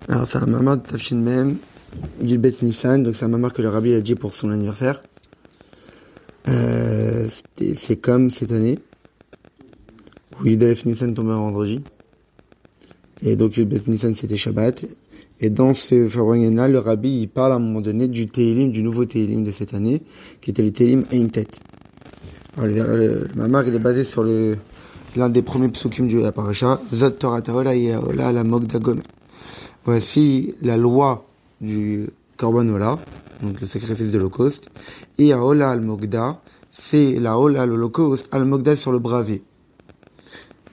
Alors, c'est un mamar de Tafshin Mem, du Bet Nissan, donc c'est un mamar que le rabbi a dit pour son anniversaire. C'est comme cette année, où Yudalef Nissan tombait un vendredi. Et donc, Bet Nissan, c'était Shabbat. Et dans ce Fabrienne-là, le rabbi, il parle à un moment donné du Tehillim, du nouveau Tehillim de cette année, qui était le Tehillim Ein Tet. Alors, le mamar, il est basé sur l'un des premiers psukim de la paracha, Zot Torah Ta'ola Yehola la Mogda Gomer. Voici la loi du Korban Ola, donc le sacrifice de l'Holocauste, et Aola al-Mogda, c'est la Ola l'Holocauste, al-Mogda sur le brasier.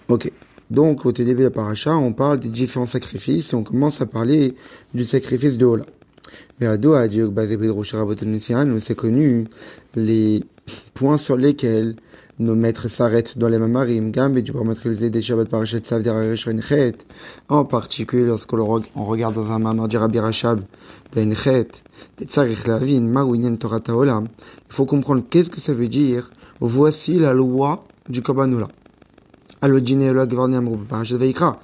Ok. Donc, au début de la paracha, on parle des différents sacrifices, et on commence à parler du sacrifice de Ola. Mais à dos, à Dieu, basé nous c'est connu les points sur lesquels nos maîtres s'arrêtent dans les mamarim, Gam et du paramétrisé des Shabbat Parashat Savder Renchet, en particulier lorsqu'on regarde dans un mamar du Rabbi Rachab d'Enchet, Tetzarich Lavin, Mawinyan Torah Ta'olam, il faut comprendre qu'est-ce que ça veut dire. Voici la loi du Korban Ola. Alodine Ola Gvarni Amrou Parashat Vayikra.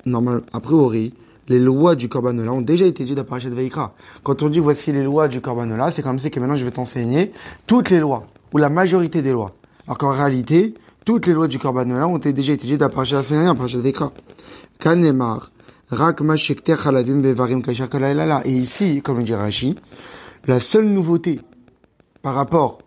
Normal, a priori, les lois du Korban Ola ont déjà été dites à Parashat Vayikra. Quand on dit voici les lois du Korban Ola, c'est comme si que maintenant je vais t'enseigner toutes les lois, ou la majorité des lois. Alors qu'en réalité, toutes les lois du Korban Ola ont déjà été dites à Parashat Vayikra. Kanemar, Rak Mashekter Chalavim Vevarim Kashar Kalailala. Et ici, comme le dit Rashi, la seule nouveauté par rapport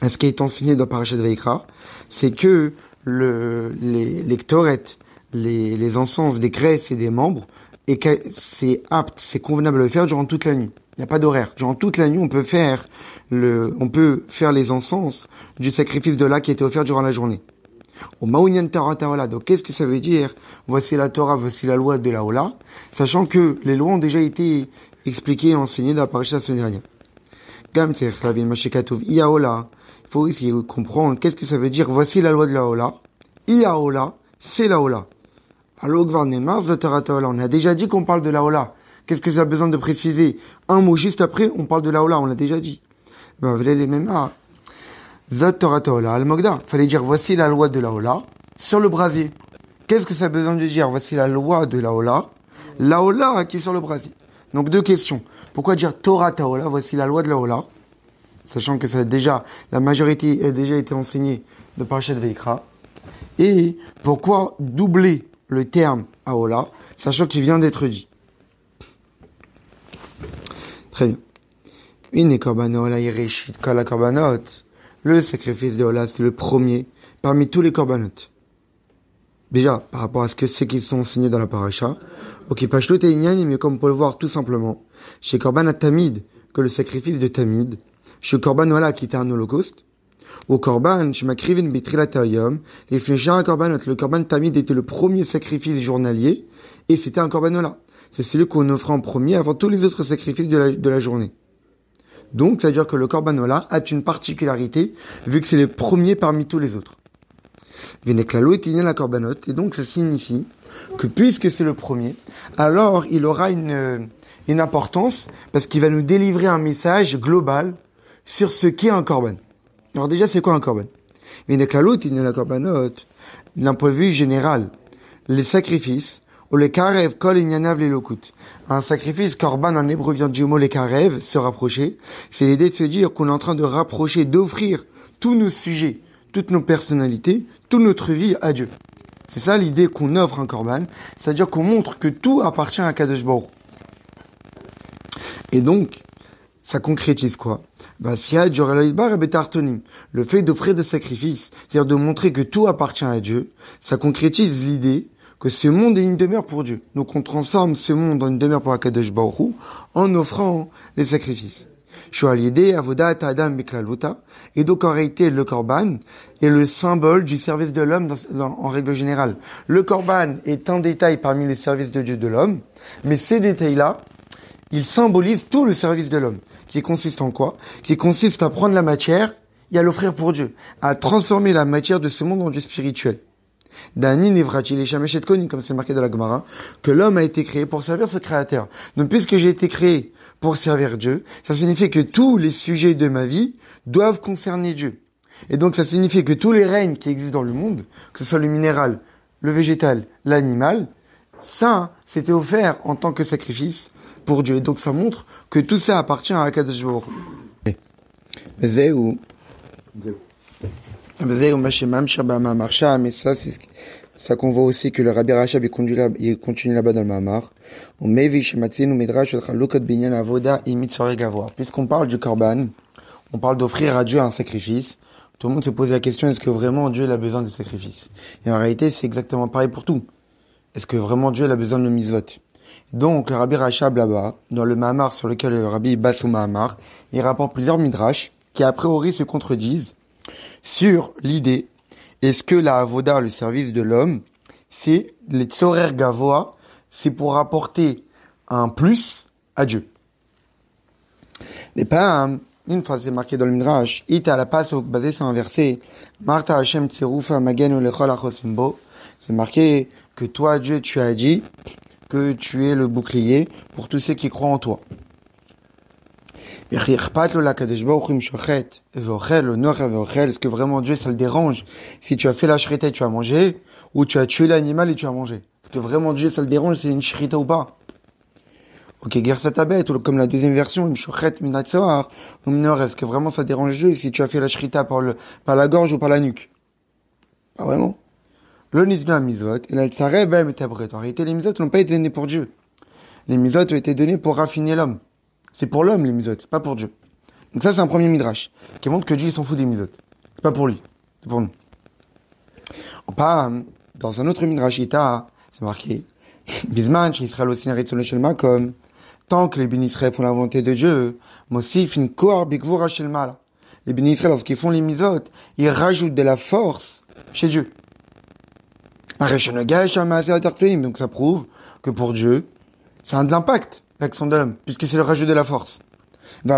à ce qui est enseigné dans Parashat Vayikra, c'est que les ktoret, les encens des graisses et des membres, et que c'est apte, c'est convenable de le faire durant toute la nuit. Il n'y a pas d'horaire. Durant toute la nuit, on peut faire les encens du sacrifice de là qui était offert durant la journée. Au Maounian Torah Ta'ola. Donc, qu'est-ce que ça veut dire? Voici la Torah, voici la loi de la Ola. Sachant que les lois ont déjà été expliquées et enseignées dans la paracha la semaine dernière. Gam Tzech Lavin Mashekatov Iaola. Il faut essayer de comprendre qu'est-ce que ça veut dire. Voici la loi de la Ola. Iaola, c'est la Ola. Alors, on a déjà dit qu'on parle de la Ola. Qu'est-ce que ça a besoin de préciser? Un mot juste après, on parle de la Ola, on l'a déjà dit. Les mêmes Zot Torah Ta'ola al-Mogda. Fallait dire voici la loi de la Ola sur le brasier. Qu'est-ce que ça a besoin de dire? Voici la loi de la Ola qui est sur le brasier. Donc deux questions. Pourquoi dire Torah Ta'ola? Voici la loi de la Ola, sachant que ça a déjà, la majorité a déjà été enseignée de Parashat Vayikra. Et pourquoi doubler le terme Aola, sachant qu'il vient d'être dit? Très bien. Une korban Ola yireshit kala korbanot. Le sacrifice de Ola, c'est le premier parmi tous les korbanot. Déjà, par rapport à ceux qui sont enseignés dans la paracha, ok, pashtot et inyan, mais comme on peut le voir tout simplement, chez korban tamid, que le sacrifice de tamid, chez korban Ola qui était un holocauste, au korban, chez makrivin bitrilat hayom, les fléchars korbanot, le korban tamid était le premier sacrifice journalier, et c'était un korban Ola. C'est celui qu'on offrait en premier avant tous les autres sacrifices de la journée. Donc, ça veut dire que le Korban Ola a une particularité, vu que c'est le premier parmi tous les autres. Veneklalo et la Korbanot, et donc ça signifie que puisque c'est le premier, alors il aura une importance, parce qu'il va nous délivrer un message global sur ce qu'est un Korban. Alors déjà, c'est quoi un Korban? Veneklalo et la Korbanot, d'un point de vue général, les sacrifices, ou les karev, kol inyanav les lokut. Un sacrifice, korban en hébreu vient du mot les karev, se rapprocher. C'est l'idée de se dire qu'on est en train de rapprocher, d'offrir tous nos sujets, toutes nos personnalités, toute notre vie à Dieu. C'est ça l'idée qu'on offre un korban. C'est-à-dire qu'on montre que tout appartient à Kadosh Baruch. Et donc, ça concrétise quoi? Le fait d'offrir des sacrifices, c'est-à-dire de montrer que tout appartient à Dieu, ça concrétise l'idée que ce monde est une demeure pour Dieu. Donc on transforme ce monde en une demeure pour Akadosh Baruch Hu en offrant les sacrifices. Et donc en réalité le korban est le symbole du service de l'homme en règle générale. Le korban est un détail parmi les services de Dieu de l'homme, mais ces détails-là, ils symbolisent tout le service de l'homme. Qui consiste en quoi? Qui consiste à prendre la matière et à l'offrir pour Dieu, à transformer la matière de ce monde en du spirituel. Dani Nevrati, les Shameshet Koni, comme c'est marqué dans la Gemara, que l'homme a été créé pour servir ce créateur. Donc, puisque j'ai été créé pour servir Dieu, ça signifie que tous les sujets de ma vie doivent concerner Dieu. Et donc, ça signifie que tous les règnes qui existent dans le monde, que ce soit le minéral, le végétal, l'animal, ça, c'était offert en tant que sacrifice pour Dieu. Et donc ça montre que tout ça appartient à Akadosh Baruch Hu. Mais ça, c'est ça qu'on voit aussi que le Rabbi Rachab il continue là-bas dans le Mahamar. Puisqu'on parle du Korban, on parle d'offrir à Dieu un sacrifice. Tout le monde se pose la question, est-ce que vraiment Dieu a besoin de sacrifice? Et en réalité, c'est exactement pareil pour tout. Est-ce que vraiment Dieu a besoin de mitzvot? Donc, le Rabbi Rachab là-bas, dans le Mahamar sur lequel le Rabbi base son Mahamar, il rapporte plusieurs midrash qui a priori se contredisent sur l'idée, est-ce que la avoda, le service de l'homme, c'est les tzorer gavoa, c'est pour apporter un plus à Dieu. Mais pas une fois c'est marqué dans le midrash, ita la passe basé sur un verset, Marta Hashem tsirufa magenu lechol achosimbo, c'est marqué que toi Dieu tu as dit que tu es le bouclier pour tous ceux qui croient en toi. Est-ce que vraiment Dieu ça le dérange si tu as fait la shrita et tu as mangé, ou tu as tué l'animal et tu as mangé? Est-ce que vraiment Dieu ça le dérange si c'est une shrita ou pas? Ok, gersatabet, ou comme la deuxième version, est-ce que vraiment ça dérange Dieu si tu as fait la shrita par la gorge ou par la nuque? Pas vraiment. Le nidna mizot, et là, ça rêve, mais t'as brûlé. En réalité, les mizot n'ont pas été donnés pour Dieu. Les mizot ont été donnés pour raffiner l'homme. C'est pour l'homme, les mizot, c'est pas pour Dieu. Donc ça, c'est un premier midrash, qui montre que Dieu, il s'en fout des mizot. C'est pas pour lui. C'est pour nous. Pas, dans un autre midrash, c'est marqué, Bisman, chez Israël aussi, comme, tant que les bénis Israël font la volonté de Dieu, Mosif, une koar, bikvura shel mal. Les bénis Israël, lorsqu'ils font les mizot, ils rajoutent de la force chez Dieu. Donc ça prouve que pour Dieu, ça a de l'impact, l'action de l'homme, puisque c'est le rajout de la force. Et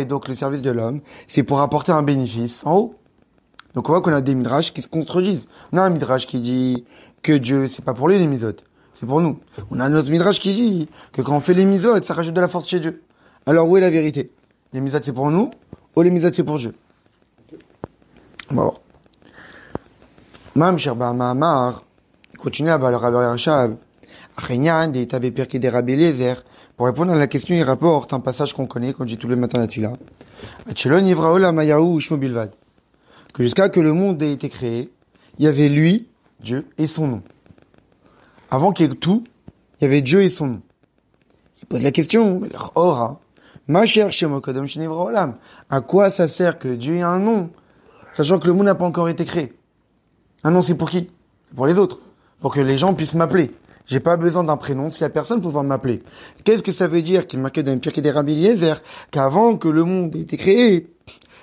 donc le service de l'homme, c'est pour apporter un bénéfice en haut. Donc on voit qu'on a des midrash qui se contredisent. On a un midrash qui dit que Dieu, c'est pas pour lui les mitzvot, c'est pour nous. On a un autre midrash qui dit que quand on fait les mitzvot, ça rajoute de la force chez Dieu. Alors où est la vérité? Les mitzvot c'est pour nous, ou les mitzvot c'est pour Dieu? On va voir. Mam Sherba Mahamar, continue à le Rabbi Rachab, Achenyan, des Tabé Perké des Rabbi Eliezer. Pour répondre à la question, il rapporte un passage qu'on connaît, qu'on dit tous les matins là-dessus là. Achelon Yivraola Mayahu Shmo Bilvad. Que jusqu'à que le monde ait été créé, il y avait lui, Dieu, et son nom. Avant qu'il y ait tout, il y avait Dieu et son nom. Il pose la question, Ora, Ma chère Shemokodom Shenivraolam. À quoi ça sert que Dieu ait un nom, sachant que le monde n'a pas encore été créé? Un nom, c'est pour qui? C'est pour les autres. Pour que les gens puissent m'appeler. J'ai pas besoin d'un prénom s'il y a personne pour pouvoir m'appeler. Qu'est-ce que ça veut dire qu'il marquait dans le Pirkei des Rabbi Eliezer qu'avant que le monde ait été créé,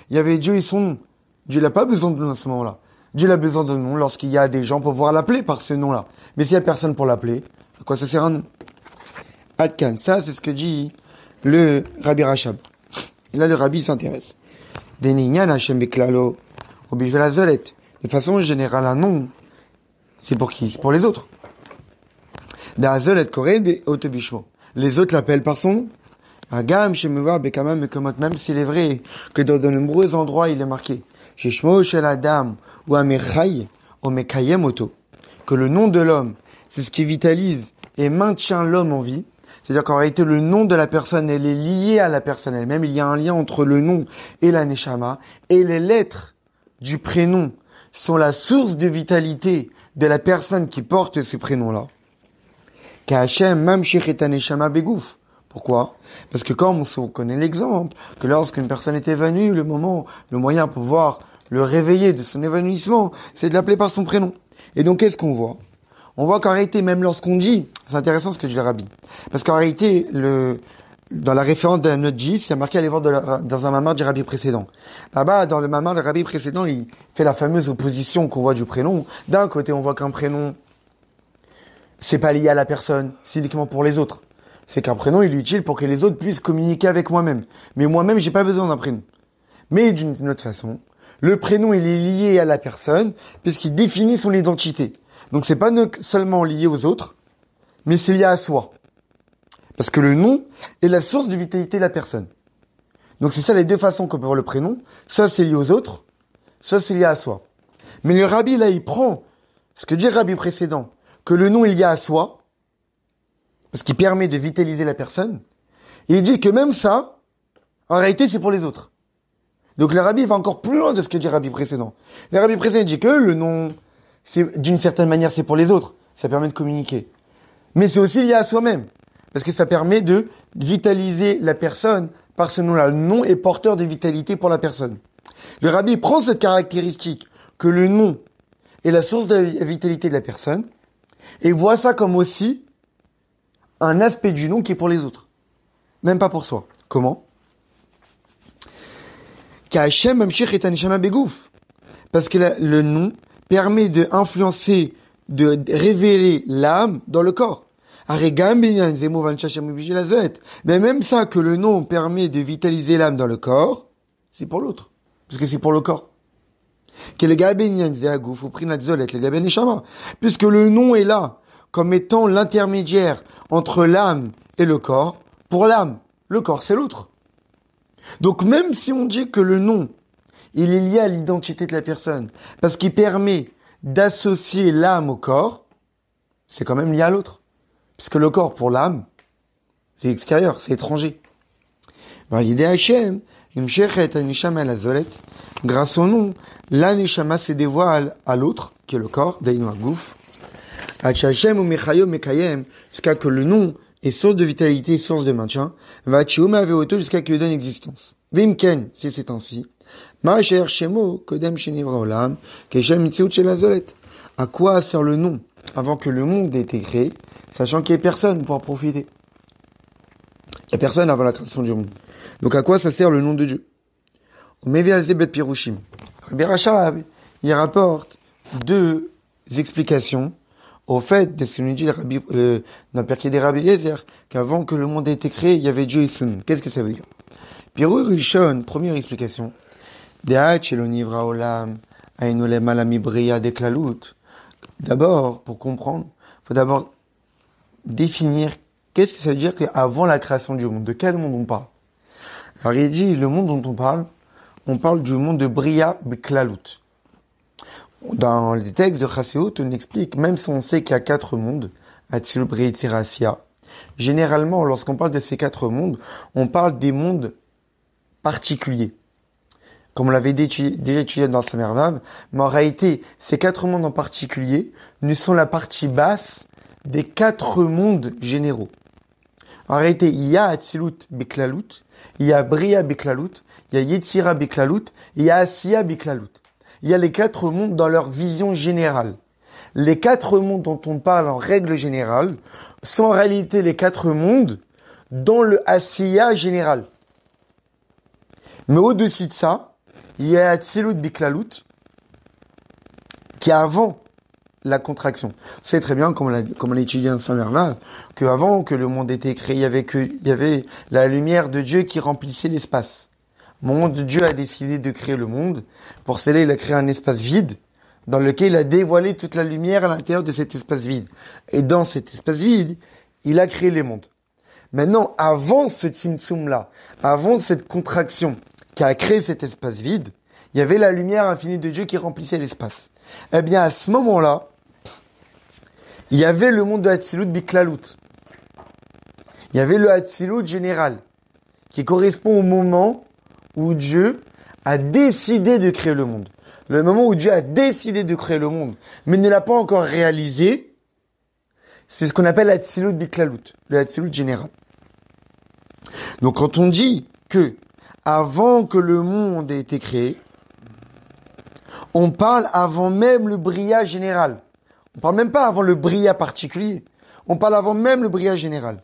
il y avait Dieu et son nom. Dieu n'a pas besoin de nom à ce moment-là. Dieu a besoin de nom lorsqu'il y a des gens pour pouvoir l'appeler par ce nom-là. Mais s'il y a personne pour l'appeler, à quoi ça sert un nom? Adkan, ça c'est ce que dit le Rabbi Rachab. Et là le Rabbi s'intéresse. Deninyan Hashem Beklalo, Obishvel Zolet. De façon générale, un nom, c'est pour qui? C'est pour les autres. Les autres l'appellent par son nom. Même s'il est vrai que dans de nombreux endroits, il est marqué que le nom de l'homme, c'est ce qui vitalise et maintient l'homme en vie. C'est-à-dire qu'en réalité, le nom de la personne, elle est liée à la personne elle-même. Il y a un lien entre le nom et la neshama. Et les lettres du prénom sont la source de vitalité de la personne qui porte ce prénom-là. Pourquoi? Parce que comme on connaît l'exemple, que lorsqu'une personne est évanouie, le moyen pour pouvoir le réveiller de son évanouissement, c'est de l'appeler par son prénom. Et donc, qu'est-ce qu'on voit? On voit qu'en réalité, même lorsqu'on dit, c'est intéressant ce que dit le Rabbi, parce qu'en réalité, dans la référence de la note J, il y a marqué aller voir dans un mamar du Rabbi précédent. Là-bas, dans le mamar du Rabbi précédent, il fait la fameuse opposition qu'on voit du prénom. D'un côté, on voit qu'un prénom, c'est pas lié à la personne, c'est uniquement pour les autres. C'est qu'un prénom, il est utile pour que les autres puissent communiquer avec moi-même. Mais moi-même, j'ai pas besoin d'un prénom. Mais d'une autre façon, le prénom, il est lié à la personne, puisqu'il définit son identité. Donc c'est pas seulement lié aux autres, mais c'est lié à soi. Parce que le nom est la source de vitalité de la personne. Donc c'est ça les deux façons qu'on peut voir le prénom. Soit c'est lié aux autres, soit c'est lié à soi. Mais le Rabbi, là, il prend ce que dit le Rabbi précédent, que le nom est lié à soi, parce qu'il permet de vitaliser la personne. Et il dit que même ça, en réalité, c'est pour les autres. Donc le rabbi va encore plus loin de ce que dit le rabbi précédent. Le rabbi précédent dit que le nom, c'est d'une certaine manière, c'est pour les autres. Ça permet de communiquer. Mais c'est aussi lié à soi-même. Parce que ça permet de vitaliser la personne par ce nom-là. Le nom est porteur de vitalité pour la personne. Le rabbi prend cette caractéristique que le nom est la source de la vitalité de la personne et voit ça comme aussi un aspect du nom qui est pour les autres. Même pas pour soi. Comment? Parce que le nom permet d'influencer, de révéler l'âme dans le corps. Mais même ça, que le nom permet de vitaliser l'âme dans le corps, c'est pour l'autre. Parce que c'est pour le corps. Puisque le nom est là, comme étant l'intermédiaire entre l'âme et le corps, pour l'âme. Le corps, c'est l'autre. Donc même si on dit que le nom, il est lié à l'identité de la personne, parce qu'il permet d'associer l'âme au corps, c'est quand même lié à l'autre. Puisque le corps, pour l'âme, c'est extérieur, c'est étranger. Grâce au nom, la neshama se dévoile à l'autre, qui est le corps, daïnou agouf, jusqu'à que le nom est source de vitalité, source de maintien, jusqu'à qu'il lui donne existence. Vimken, si c'est ainsi, à quoi sert le nom avant que le monde ait été créé, sachant qu'il n'y a personne pour en profiter. Il n'y a personne avant la création du monde. Donc à quoi ça sert le nom de Dieu? Rabbi Rachab, il rapporte deux explications au fait de ce que nous dit dans le Perkei des Rabbi Eliezer, qu'avant que le monde ait été créé, il y avait Dieu et son nom. Qu'est-ce que ça veut dire? Pirou Rishon, première explication. D'abord, pour comprendre, il faut d'abord définir qu'est-ce que ça veut dire qu'avant la création du monde. De quel monde on parle? Alors il dit, le monde dont on parle du monde de Bria Beklalut. Dans les textes de Chasséout, on explique, même si on sait qu'il y a 4 mondes, Atzilut, Bria, Yetzirah, Asiya, généralement, lorsqu'on parle de ces 4 mondes, on parle des mondes particuliers. Comme on l'avait déjà étudié dans Samer Vav, mais en réalité, ces 4 mondes en particulier ne sont la partie basse des 4 mondes généraux. En réalité, il y a Atzilut Beklalut, il y a Bria Beklalut, il y a Yetzirah Beklalut, il y a Asiya Beklalut. Il y a les 4 mondes dans leur vision générale. Les 4 mondes dont on parle en règle générale sont en réalité les 4 mondes dans le Asiya général. Mais au-dessus de ça, il y a Atzilut Beklalut, qui est avant la contraction. Vous savez très bien, comme on l'a étudié dans Saint-Merlin, qu'avant que le monde ait été créé, il y avait la lumière de Dieu qui remplissait l'espace. Au moment où Dieu a décidé de créer le monde, pour cela, il a créé un espace vide, dans lequel il a dévoilé toute la lumière à l'intérieur de cet espace vide. Et dans cet espace vide, il a créé les mondes. Maintenant, avant ce tzimtzum-là, avant cette contraction qui a créé cet espace vide, il y avait la lumière infinie de Dieu qui remplissait l'espace. Eh bien, à ce moment-là, il y avait le monde de Hatzilut Beklalut. Il y avait le Hatzilut général, qui correspond au moment où Dieu a décidé de créer le monde. Le moment où Dieu a décidé de créer le monde, mais ne l'a pas encore réalisé, c'est ce qu'on appelle Hatzilut Beklalut, le Hatzilut général. Donc quand on dit que avant que le monde ait été créé, on parle avant même le bria général. On parle même pas avant le bria particulier. On parle avant même le bria général.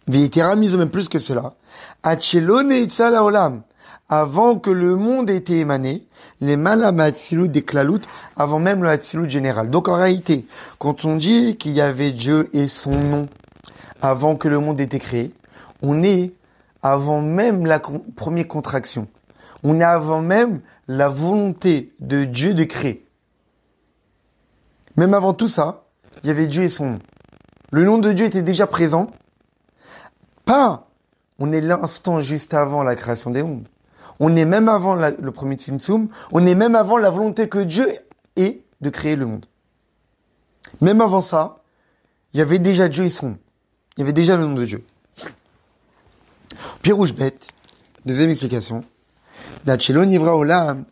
V'yetera mise même plus que cela. Atchelo neitza laolam. Avant que le monde ait été émané, les malam hatzilut des klalut, avant même le hatzilut général. Donc en réalité, quand on dit qu'il y avait Dieu et son nom avant que le monde ait été créé, on est avant même la première contraction. On est avant même la volonté de Dieu de créer. Même avant tout ça, il y avait Dieu et son nom. Le nom de Dieu était déjà présent. Pas, on est l'instant juste avant la création des mondes. On est même avant le premier tzimtzum. On est même avant la volonté que Dieu ait de créer le monde. Même avant ça, il y avait déjà Dieu et son nom. Il y avait déjà le nom de Dieu. Pierre rouge bête. Deuxième explication. D'Achelo nivra olam,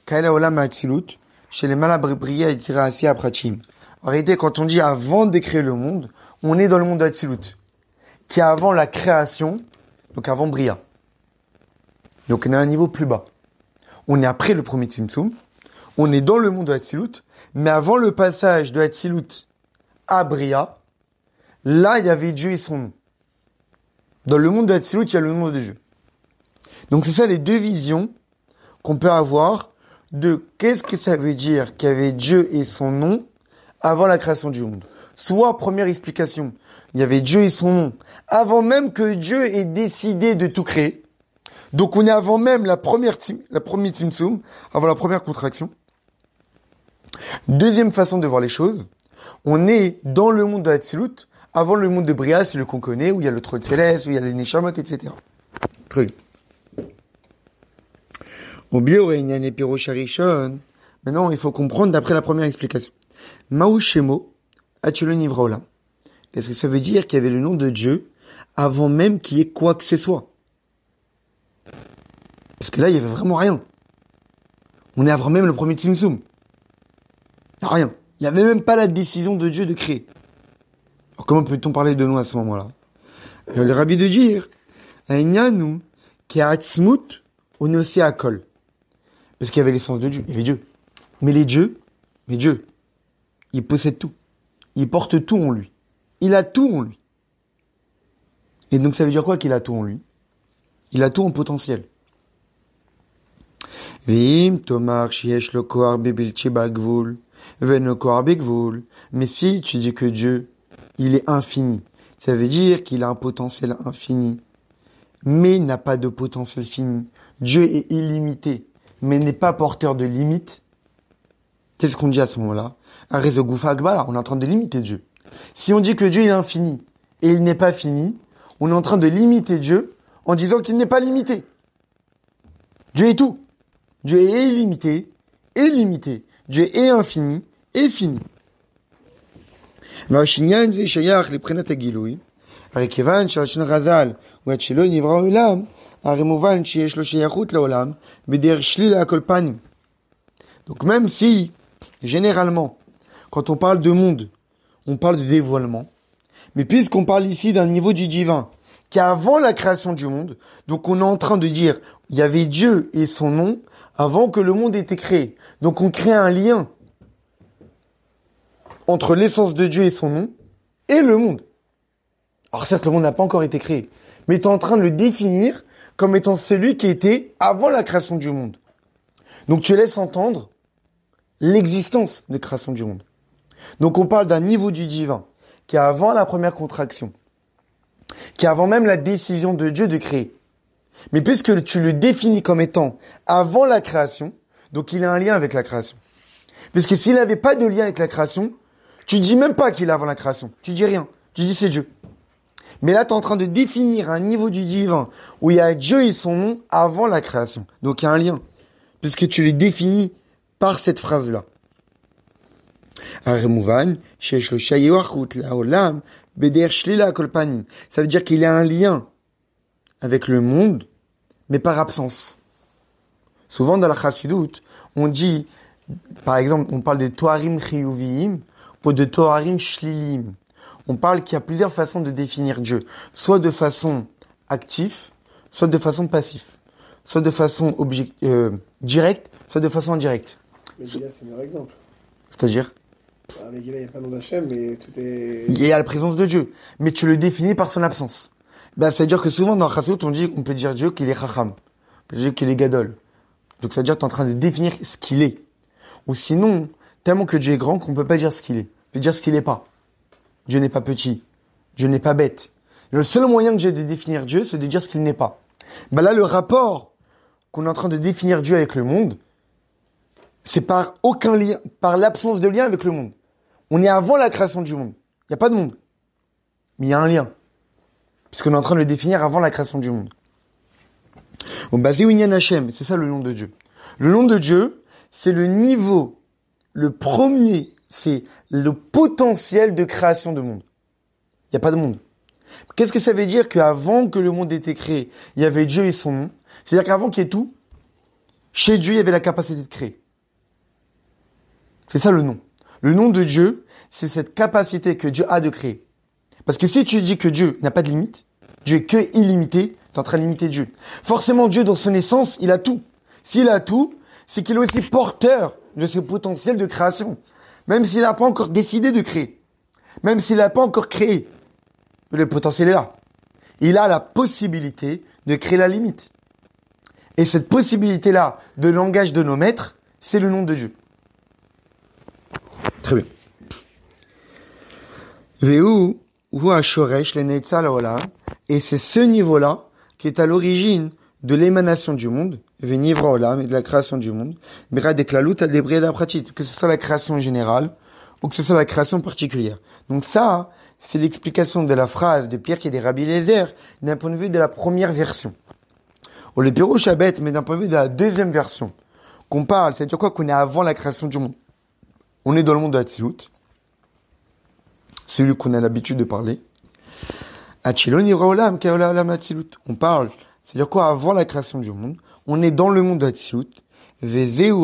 kaela olam ha'atzilut, chez les malabria et tirasi aprachim. En réalité, quand on dit avant de créer le monde, on est dans le monde d'Atzilut, qui est avant la création, donc avant Bria. Donc on est à un niveau plus bas. On est après le premier Tzimtzum, on est dans le monde de Hatzilut, mais avant le passage de Hatzilut à Bria, là il y avait Dieu et son nom. Dans le monde de Hatzilut, il y a le nom de Dieu. Donc c'est ça les deux visions qu'on peut avoir de qu'est-ce que ça veut dire qu'il y avait Dieu et son nom avant la création du monde. Soit, première explication, il y avait Dieu et son nom avant même que Dieu ait décidé de tout créer. Donc on est avant même la première Tzimtzum, avant la première contraction. Deuxième façon de voir les choses, on est dans le monde de Hatzilut, avant le monde de Bria, c'est le qu'on connaît, où il y a le trône céleste, où il y a les Neshamot, etc. Très bien. Maintenant, il faut comprendre d'après la première explication. Ma'u Shemo, Atchelo Nivra Olam. Qu'est-ce que ça veut dire qu'il y avait le nom de Dieu avant même qu'il y ait quoi que ce soit? Parce que là, il y avait vraiment rien. On est avant même le premier Tzimtzum. Il n'y a rien. Il n'y avait même pas la décision de Dieu de créer. Alors comment peut-on parler de nous à ce moment-là? Alors, le rabbi de dire, Aïnyanou, qui a Atzmut, on est aussi à Kol. Parce qu'il y avait l'essence de Dieu. Il y avait Dieu. Mais Dieu, il possède tout. Il porte tout en lui. Il a tout en lui. Et donc ça veut dire quoi qu'il a tout en lui? Il a tout en potentiel. Vim tomar shiesh lo kohar bebilchi bagvul, ven kohar begvul. Mais si tu dis que Dieu, il est infini, ça veut dire qu'il a un potentiel infini, mais n'a pas de potentiel fini. Dieu est illimité, mais n'est pas porteur de limites. Qu'est-ce qu'on dit à ce moment-là? On est en train de limiter Dieu. Si on dit que Dieu est infini et il n'est pas fini, on est en train de limiter Dieu en disant qu'il n'est pas limité. Dieu est tout. Dieu est illimité et limité. Dieu est infini et fini. Donc même si, généralement, quand on parle de monde, on parle de dévoilement, mais puisqu'on parle ici d'un niveau du divin, qui est avant la création du monde, donc on est en train de dire, il y avait Dieu et son nom avant que le monde ait été créé. Donc on crée un lien entre l'essence de Dieu et son nom et le monde. Alors certes, le monde n'a pas encore été créé, mais tu es en train de le définir comme étant celui qui était avant la création du monde. Donc tu laisses entendre l'existence de création du monde. Donc on parle d'un niveau du divin qui est avant la première contraction, qui est avant même la décision de Dieu de créer. Mais puisque tu le définis comme étant avant la création, donc il a un lien avec la création. Puisque s'il n'avait pas de lien avec la création, tu dis même pas qu'il est avant la création. Tu dis rien. Tu dis c'est Dieu. Mais là, tu es en train de définir un niveau du divin où il y a Dieu et son nom avant la création. Donc il y a un lien. Puisque tu le définis par cette phrase-là. Ça veut dire qu'il y a un lien avec le monde, mais par absence. Souvent dans la Chassidut, on dit, par exemple, on parle de Toarim Chiyuviyim ou de Toarim Shlilim. On parle qu'il y a plusieurs façons de définir Dieu. Soit de façon active, soit de façon passive. Soit de façon directe, soit de façon indirecte. Mais Gila, c'est le meilleur exemple. C'est-à-dire? Avec Gila, il n'y a pas de nom d'Hachem, mais tout est... Il y a la présence de Dieu, mais tu le définis par son absence. C'est-à-dire que souvent dans la Chassidut, on peut dire Dieu qu'il est Chacham, on peut dire qu'il est Gadol. Donc c'est-à-dire que tu es en train de définir ce qu'il est. Ou sinon, tellement que Dieu est grand qu'on ne peut pas dire ce qu'il est. On peut dire ce qu'il n'est pas. Dieu n'est pas petit. Dieu n'est pas bête. Le seul moyen que j'ai de définir Dieu, c'est de dire ce qu'il n'est pas. Là, le rapport qu'on est en train de définir Dieu avec le monde, c'est par aucun lien, par l'absence de lien avec le monde. On est avant la création du monde. Il n'y a pas de monde. Mais il y a un lien. Puisqu'on est en train de le définir avant la création du monde. C'est ça le nom de Dieu. Le nom de Dieu, c'est le niveau, le premier, c'est le potentiel de création de monde. Il n'y a pas de monde. Qu'est-ce que ça veut dire qu'avant que le monde ait été créé, il y avait Dieu et son nom? C'est-à-dire qu'avant qu'il y ait tout, chez Dieu, il y avait la capacité de créer. C'est ça le nom. Le nom de Dieu, c'est cette capacité que Dieu a de créer. Parce que si tu dis que Dieu n'a pas de limite, Dieu est que illimité, tu es en train de limiter Dieu. Forcément, Dieu, dans son essence, il a tout. S'il a tout, c'est qu'il est aussi porteur de ce potentiel de création. Même s'il n'a pas encore décidé de créer. Même s'il n'a pas encore créé. Le potentiel est là. Il a la possibilité de créer la limite. Et cette possibilité-là, de langage de nos maîtres, c'est le nom de Dieu. Très bien. Vehu, ou Ashoresh, l'Enetzal Olam, et c'est ce niveau-là qui est à l'origine de l'émanation du monde, Venivra Olam, et de la création du monde, Mira Deklalut al Debrieda Pratit, que ce soit la création générale, ou que ce soit la création particulière. Donc ça, c'est l'explication de la phrase de Pierre qui est des Rabbi Eliezer, d'un point de vue de la première version. Ou le Piro Shabbat, mais d'un point de vue de la deuxième version, qu'on parle, c'est-à-dire quoi? Qu'on est avant la création du monde. On est dans le monde de Hatzilut, celui qu'on a l'habitude de parler. On parle, c'est-à-dire quoi? Avant la création du monde, on est dans le monde de Hatzilut. C'est-à-dire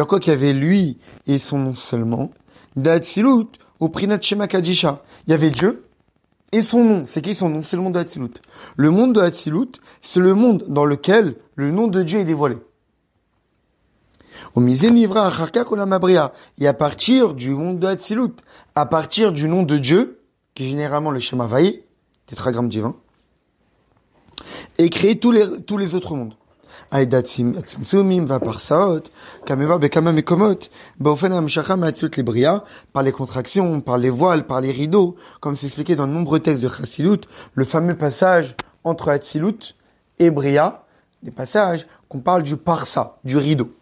quoi? Qu'il y avait lui et son nom seulement. D'Hatzilut, au Prinat Shema Kadisha. Il y avait Dieu et son nom. C'est qui son nom? C'est le monde de Hatzilut. Le monde de Hatzilut, c'est le monde dans lequel le nom de Dieu est dévoilé. Et à partir du monde de Hatzilut, à partir du nom de Dieu, qui est généralement le Shema Vaï, tétragramme divin, et créer tous les autres mondes. Par les contractions, par les voiles, par les rideaux, comme c'est expliqué dans de nombreux textes de Chassidut, le fameux passage entre Hatzilut et Bria, des passages qu'on parle du parsa, du rideau,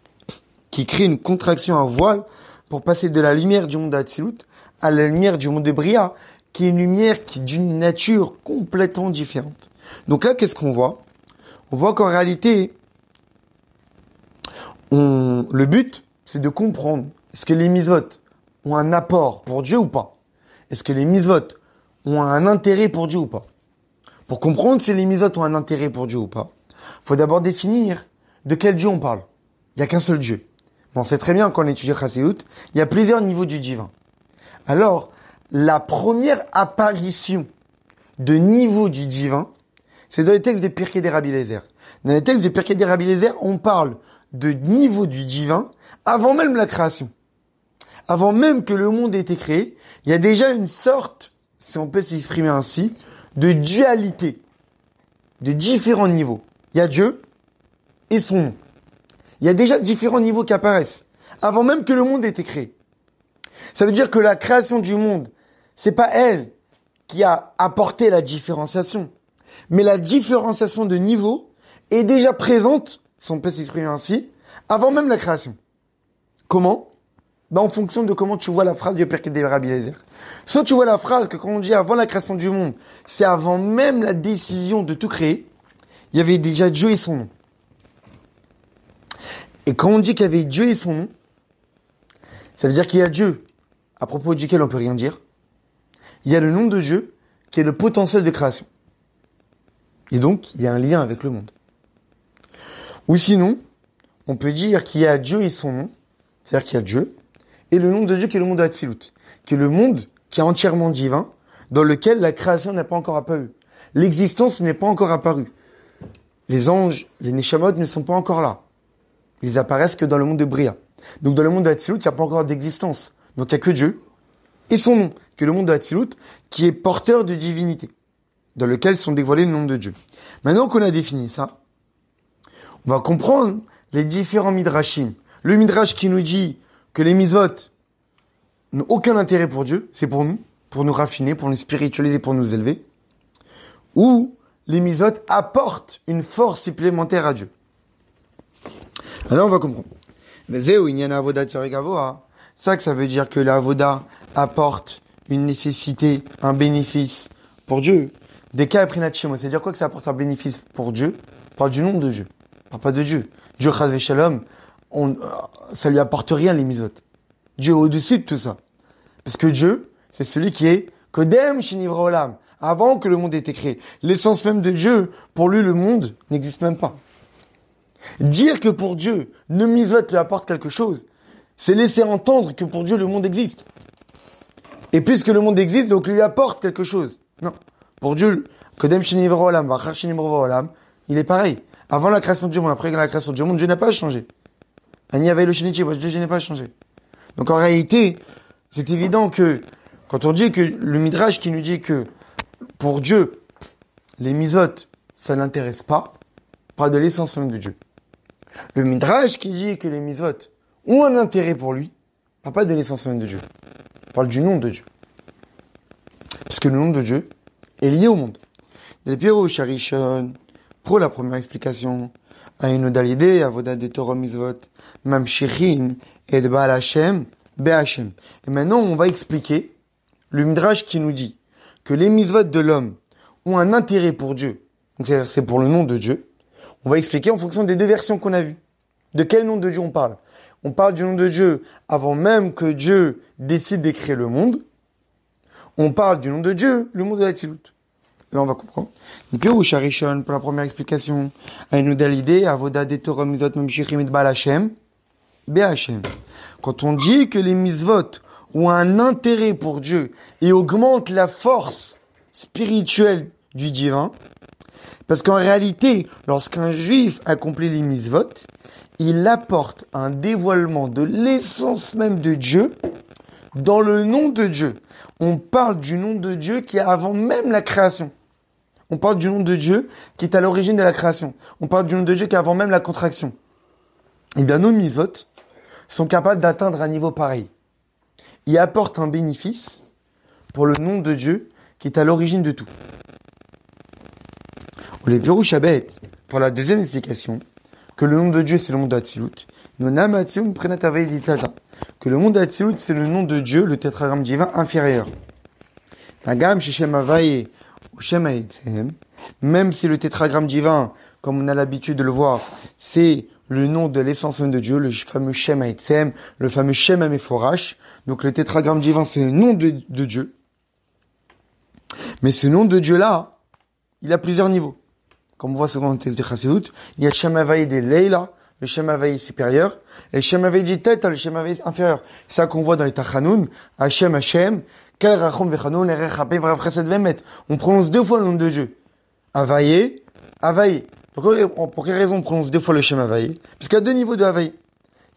qui crée une contraction, un voile, pour passer de la lumière du monde d'Hatzilut à la lumière du monde de Bria, qui est une lumière qui est d'une nature complètement différente. Donc là, qu'est-ce qu'on voit? On voit qu'en réalité, le but, c'est de comprendre, est-ce que les mitzvot ont un apport pour Dieu ou pas? Est-ce que les mitzvot ont un intérêt pour Dieu ou pas? Pour comprendre si les mitzvot ont un intérêt pour Dieu ou pas, faut d'abord définir de quel Dieu on parle. Il n'y a qu'un seul Dieu. Bon, on sait très bien quand on étudie Chassidut, il y a plusieurs niveaux du divin. Alors, la première apparition de niveau du divin, c'est dans les textes de Pirkei des Rabbi Eliezer. Dans les textes de Pirkei des Rabbi Eliezer, on parle de niveau du divin avant même la création. Avant même que le monde ait été créé, il y a déjà une sorte, si on peut s'exprimer ainsi, de dualité, de différents niveaux. Il y a Dieu et son nom. Il y a déjà différents niveaux qui apparaissent, avant même que le monde ait été créé. Ça veut dire que la création du monde, c'est pas elle qui a apporté la différenciation, mais la différenciation de niveau est déjà présente, si on peut s'exprimer ainsi, avant même la création. Comment? En fonction de comment tu vois la phrase du Pirkei des Rabbi Eliezer. Soit tu vois la phrase que quand on dit avant la création du monde, c'est avant même la décision de tout créer, il y avait déjà Dieu et son nom. Et quand on dit qu'il y avait Dieu et son nom, ça veut dire qu'il y a Dieu, à propos duquel on peut rien dire. Il y a le nom de Dieu, qui est le potentiel de création. Et donc, il y a un lien avec le monde. Ou sinon, on peut dire qu'il y a Dieu et son nom, c'est-à-dire qu'il y a Dieu, et le nom de Dieu qui est le monde de Hatzilut, qui est le monde qui est entièrement divin, dans lequel la création n'a pas encore apparu. L'existence n'est pas encore apparue. Les anges, les Neshamot ne sont pas encore là. Ils apparaissent que dans le monde de Bria. Donc dans le monde de Hatzilut, il n'y a pas encore d'existence. Donc il n'y a que Dieu et son nom, que le monde de Hatzilut, qui est porteur de divinité, dans lequel sont dévoilés le nom de Dieu. Maintenant qu'on a défini ça, on va comprendre les différents midrashim. Le midrash qui nous dit que les mitzvot n'ont aucun intérêt pour Dieu, c'est pour nous raffiner, pour nous spiritualiser, pour nous élever. Ou les mitzvot apportent une force supplémentaire à Dieu. Alors on va comprendre. Ça que ça veut dire que la avoda apporte une nécessité, un bénéfice pour Dieu. Des cas prinat shemo, c'est-à-dire quoi que ça apporte un bénéfice pour Dieu? On parle du nom de Dieu, on parle pas de Dieu. Dieu chas v'shalom, ça lui apporte rien les mitzvot. Dieu est au-dessus de tout ça. Parce que Dieu, c'est celui qui est Kodem Shinivra Olam, avant que le monde ait été créé. L'essence même de Dieu, pour lui, le monde n'existe même pas. Dire que pour Dieu, le mitzvot lui apporte quelque chose, c'est laisser entendre que pour Dieu, le monde existe. Et puisque le monde existe, donc lui apporte quelque chose. Non. Pour Dieu, Kodem Shinivra Olam, Vachar Shinivra Olam, il est pareil. Avant la création du monde, après la création du monde, Dieu n'a pas changé. Ani avait le Shinichi, Dieu n'a pas changé. Donc en réalité, c'est évident que quand on dit que le Midrash qui nous dit que pour Dieu, les mitzvot, ça l'intéresse pas, on parle de l'essence même de Dieu. Le Midrash qui dit que les mitzvot ont un intérêt pour lui, on parle pas de l'essence même de Dieu. On parle du nom de Dieu. Parce que le nom de Dieu est lié au monde. Del Pirush Harishon, pour la première explication, Aïnou Dalide, Avodat de Torah Mitzvot, Mamshichim, et de Baal Hashem, Be'Hashem. Et maintenant, on va expliquer le Midrash qui nous dit que les mitzvot de l'homme ont un intérêt pour Dieu. Donc c'est pour le nom de Dieu. On va expliquer en fonction des deux versions qu'on a vues. De quel nom de Dieu on parle? On parle du nom de Dieu avant même que Dieu décide d'écrire le monde. On parle du nom de Dieu, le monde de Hatzilut. Là, on va comprendre. Pirush Harishon, pour la première explication. Aïnou Dalide, Avodat de Torah Mitzvot, Mamshichim et de Baal Hashem, Be'Hashem. Quand on dit que les mitzvot ont un intérêt pour Dieu et augmentent la force spirituelle du divin, parce qu'en réalité, lorsqu'un juif accomplit les mitzvot, il apporte un dévoilement de l'essence même de Dieu dans le nom de Dieu. On parle du nom de Dieu qui est avant même la création. On parle du nom de Dieu qui est à l'origine de la création. On parle du nom de Dieu qui est avant même la contraction. Eh bien, nos mitzvot sont capables d'atteindre un niveau pareil. Ils apportent un bénéfice pour le nom de Dieu qui est à l'origine de tout. Les Pirush Habet, pour la deuxième explication, que le nom de Dieu c'est le nom d'Hatzilut, que le monde d'Hatzilut c'est le nom de Dieu, le tétragramme divin inférieur. Même si le tétragramme divin, comme on a l'habitude de le voir, c'est le nom de l'essence même de Dieu, le fameux Shem Ha'etzem, le fameux Shem HaMeforash. Donc le tétragramme divin, c'est le nom de Dieu. Mais ce nom de Dieu-là, il a plusieurs niveaux. Comme on voit souvent dans le texte de Chassidut, il y a le Shem Havaï de Leila, le Shem Havaï supérieur, et le Shem Havaï de Teta, le Shem Havaï inférieur. C'est ça qu'on voit dans les Tachanoun, Hashem, Hashem, Kel Rachom Vechanoun, Erech Vrav Chesed Vemet. On prononce deux fois le nom de Dieu. Havaï, Havaï. Pour quelle raison on prononce deux fois le Shem Havaï? Parce qu'il y a deux niveaux de Havaï.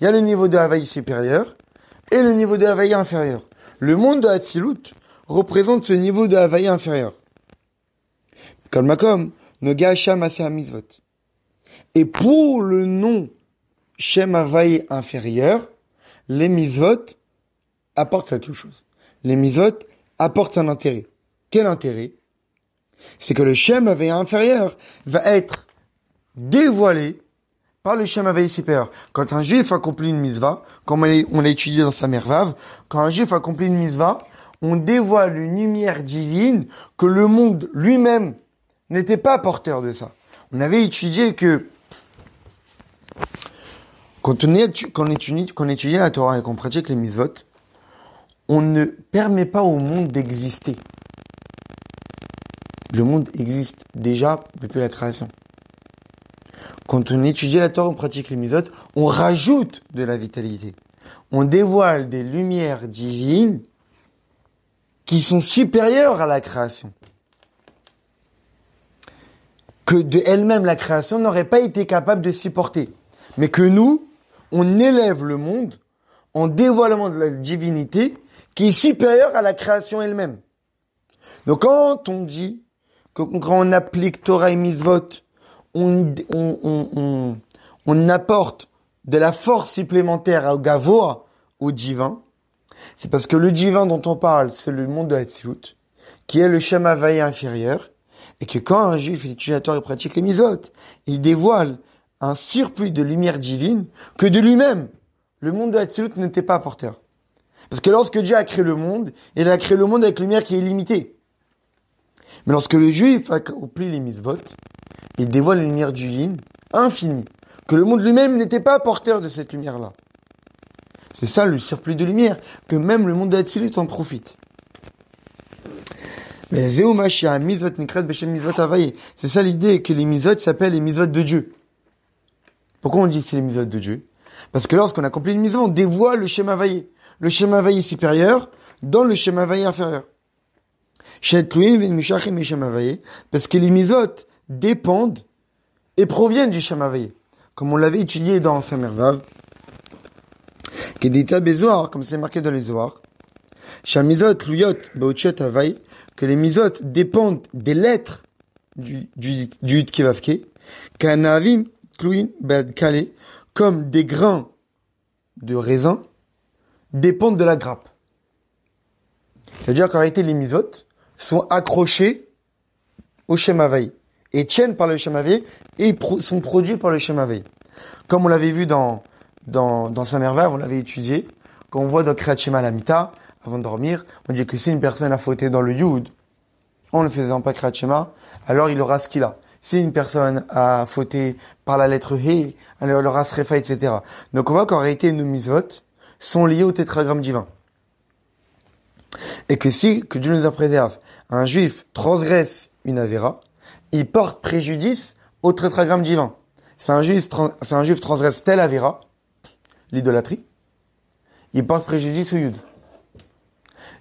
Il y a le niveau de Havaï supérieur et le niveau de Havaï inférieur. Le monde de Hatzilut représente ce niveau de Havaï inférieur. Comme Makom, Noga Hashem Aseh Mitzvot. Et pour le nom Shem Havaï inférieur, les mitzvot apportent quelque chose. Les mitzvot apportent un intérêt. Quel intérêt? C'est que le Shem Havaï inférieur va être dévoilé par le Shem Havaï supérieur. Quand un juif accomplit une mitzvah, comme on l'a étudié dans sa Mervav, quand un juif accomplit une mitzvah, on dévoile une lumière divine que le monde lui-même n'était pas porteur de ça. On avait étudié que quand on étudie la Torah et qu'on pratique les mitzvot, on ne permet pas au monde d'exister. Le monde existe déjà depuis la création. Quand on étudie la Torah, on pratique les mitzvot, on rajoute de la vitalité. On dévoile des lumières divines qui sont supérieures à la création. Que de elle-même la création n'aurait pas été capable de supporter. Mais que nous, on élève le monde en dévoilement de la divinité qui est supérieure à la création elle-même. Donc quand on dit que quand on applique Torah et Mitzvot, on apporte de la force supplémentaire au Gavoa, au divin, c'est parce que le divin dont on parle, c'est le monde de Hatzilut, qui est le Shem Havaï inférieur, et que quand un juif étudie la Torah et pratique les mitzvot, il dévoile un surplus de lumière divine que de lui-même, le monde de Hatzilut n'était pas porteur. Parce que lorsque Dieu a créé le monde, il a créé le monde avec une lumière qui est illimitée. Mais lorsque le juif accomplit les mitzvot, il dévoile une lumière divine infinie, que le monde lui-même n'était pas porteur de cette lumière-là. C'est ça le surplus de lumière, que même le monde de Hatzilut en profite. Mais Zéou Mashiach, Mitzvot Nikret Beshem Mitzvot Havaye. C'est ça l'idée, que les mitzvot s'appellent les mitzvot de Dieu. Pourquoi on dit que c'est les mitzvot de Dieu? Parce que lorsqu'on accomplit une mitzvah, on dévoile le Shem Havaye. Le Shem Havaye supérieur dans le Shem Havaye inférieur. Parce que les mitzvot dépendent et proviennent du Shem Havaye. Comme on l'avait étudié dans Samer Vav. Kedita Bezoar, comme c'est marqué dans les Zohar. Shamizot Luyot Baochet Havaye. Que les mitzvot dépendent des lettres du Yud Kevavke. Kanavim Kluin Bad Kale. Comme des grains de raisin dépendent de la grappe. C'est-à-dire qu'en réalité, les mitzvot sont accrochés au Shem Havaye et tiennent par le Shem Havaye et sont produits par le Shem Havaye. Comme on l'avait vu dans Samer Vav, on l'avait étudié, quand on voit dans Kriyat Shema la Mita, avant de dormir, on dit que si une personne a fauté dans le Yud, en ne faisant pas Kriyat Shema, alors il aura ce qu'il a. Si une personne a fauté par la lettre He, alors il aura Srefa, etc. Donc on voit qu'en réalité, nos mitzvot sont liés au tétragramme divin. Et que que Dieu nous en préserve, un juif transgresse une avéra, il porte préjudice au tétragramme divin. Si un juif transgresse telle avéra, l'idolâtrie, il porte préjudice au Yud.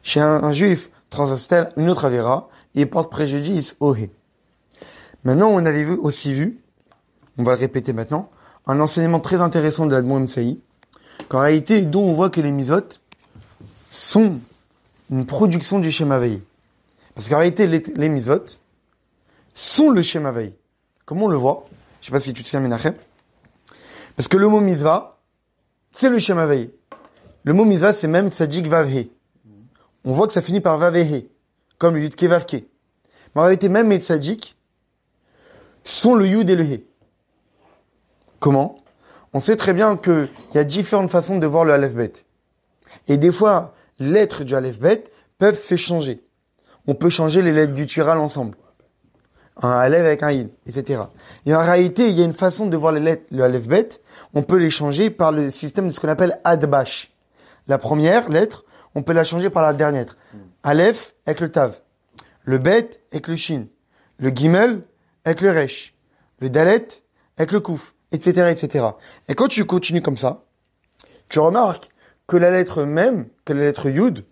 Chez un juif transgresse telle une autre avéra, il porte préjudice au He. Maintenant, on avait aussi vu, on va le répéter maintenant, un enseignement très intéressant de l'Admon Msaï, qu'en réalité, d'où on voit que les mitzvot sont une production du Shem Havaye. Parce qu'en réalité, les mitzvot sont le Shem Havaye. Comment on le voit? Je sais pas si tu te souviens, Menachem. Parce que le mot mitzvah, c'est le Shem Havaye. Le mot mitzvah, c'est même tzadik vavhe. On voit que ça finit par vavehe, comme le yud kevavke. Mais en réalité, même les tzadik sont le yud et le he. Comment? On sait très bien qu'il y a différentes façons de voir le aleph bet. Et des fois, les lettres du aleph bet peuvent s'échanger. On peut changer les lettres gutturales ensemble. Un aleph avec un in, etc. Et en réalité, il y a une façon de voir les lettres, le aleph bet. On peut les changer par le système de ce qu'on appelle adbash. La première lettre, on peut la changer par la dernière lettre. Aleph avec le tav. Le bet avec le shin. Le gimel avec le resh. Le dalet avec le kouf. Etc., etc. Et quand tu continues comme ça, tu remarques que la lettre même, que la lettre yud,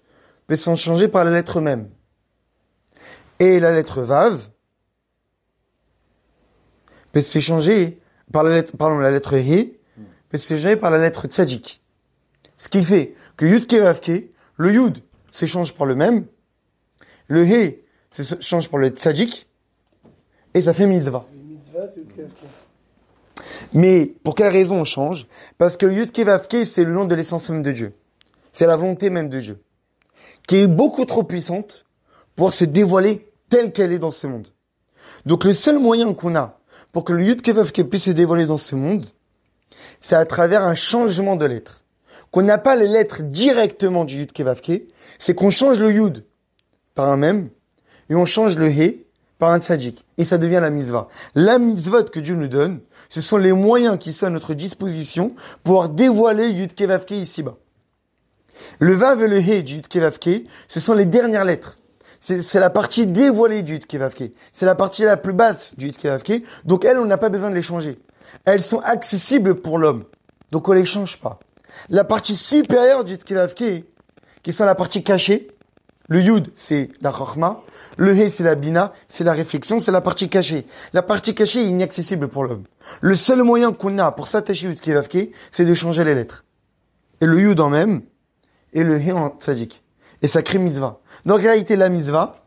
peut s'en changer par la lettre même. Et la lettre vav peut s'échanger par la lettre he, peut s'échanger par la lettre tzadik. Ce qui fait que yud ke vav ke, le yud s'échange par le même, le he s'échange par le tzadik, et ça fait mitzvah. Mitzvah, c'est yud ke vav ke. Mais pour quelle raison on change? Parce que le Yud Kevavke, c'est le nom de l'essence même de Dieu. C'est la volonté même de Dieu. Qui est beaucoup trop puissante pour se dévoiler telle qu'elle est dans ce monde. Donc le seul moyen qu'on a pour que le Yud Kevavke puisse se dévoiler dans ce monde, c'est à travers un changement de lettres. Qu'on n'a pas les lettres directement du Yud Kevavke, c'est qu'on change le Yud par un même, et on change le He par un tzadik. Et ça devient la mitzvah. La mitzvah que Dieu nous donne, ce sont les moyens qui sont à notre disposition pour dévoiler le Yud Kevavke ici-bas. Le Vav et le He du Yud Kevavke, ce sont les dernières lettres. C'est la partie dévoilée du Yud Kevavke. C'est la partie la plus basse du Yud Kevavke. Donc elles, on n'a pas besoin de les changer. Elles sont accessibles pour l'homme. Donc on les change pas. La partie supérieure du Yud Kevavke, qui sont la partie cachée, le Yud, c'est la Chokhmah. Le He, c'est la Bina, c'est la réflexion, c'est la partie cachée. La partie cachée est inaccessible pour l'homme. Le seul moyen qu'on a pour s'attacher au Yud Kevavke, c'est de changer les lettres. Et le Yud en même, et le He en tzadik. Et ça crée mitzvah. Donc en réalité, la mitzvah,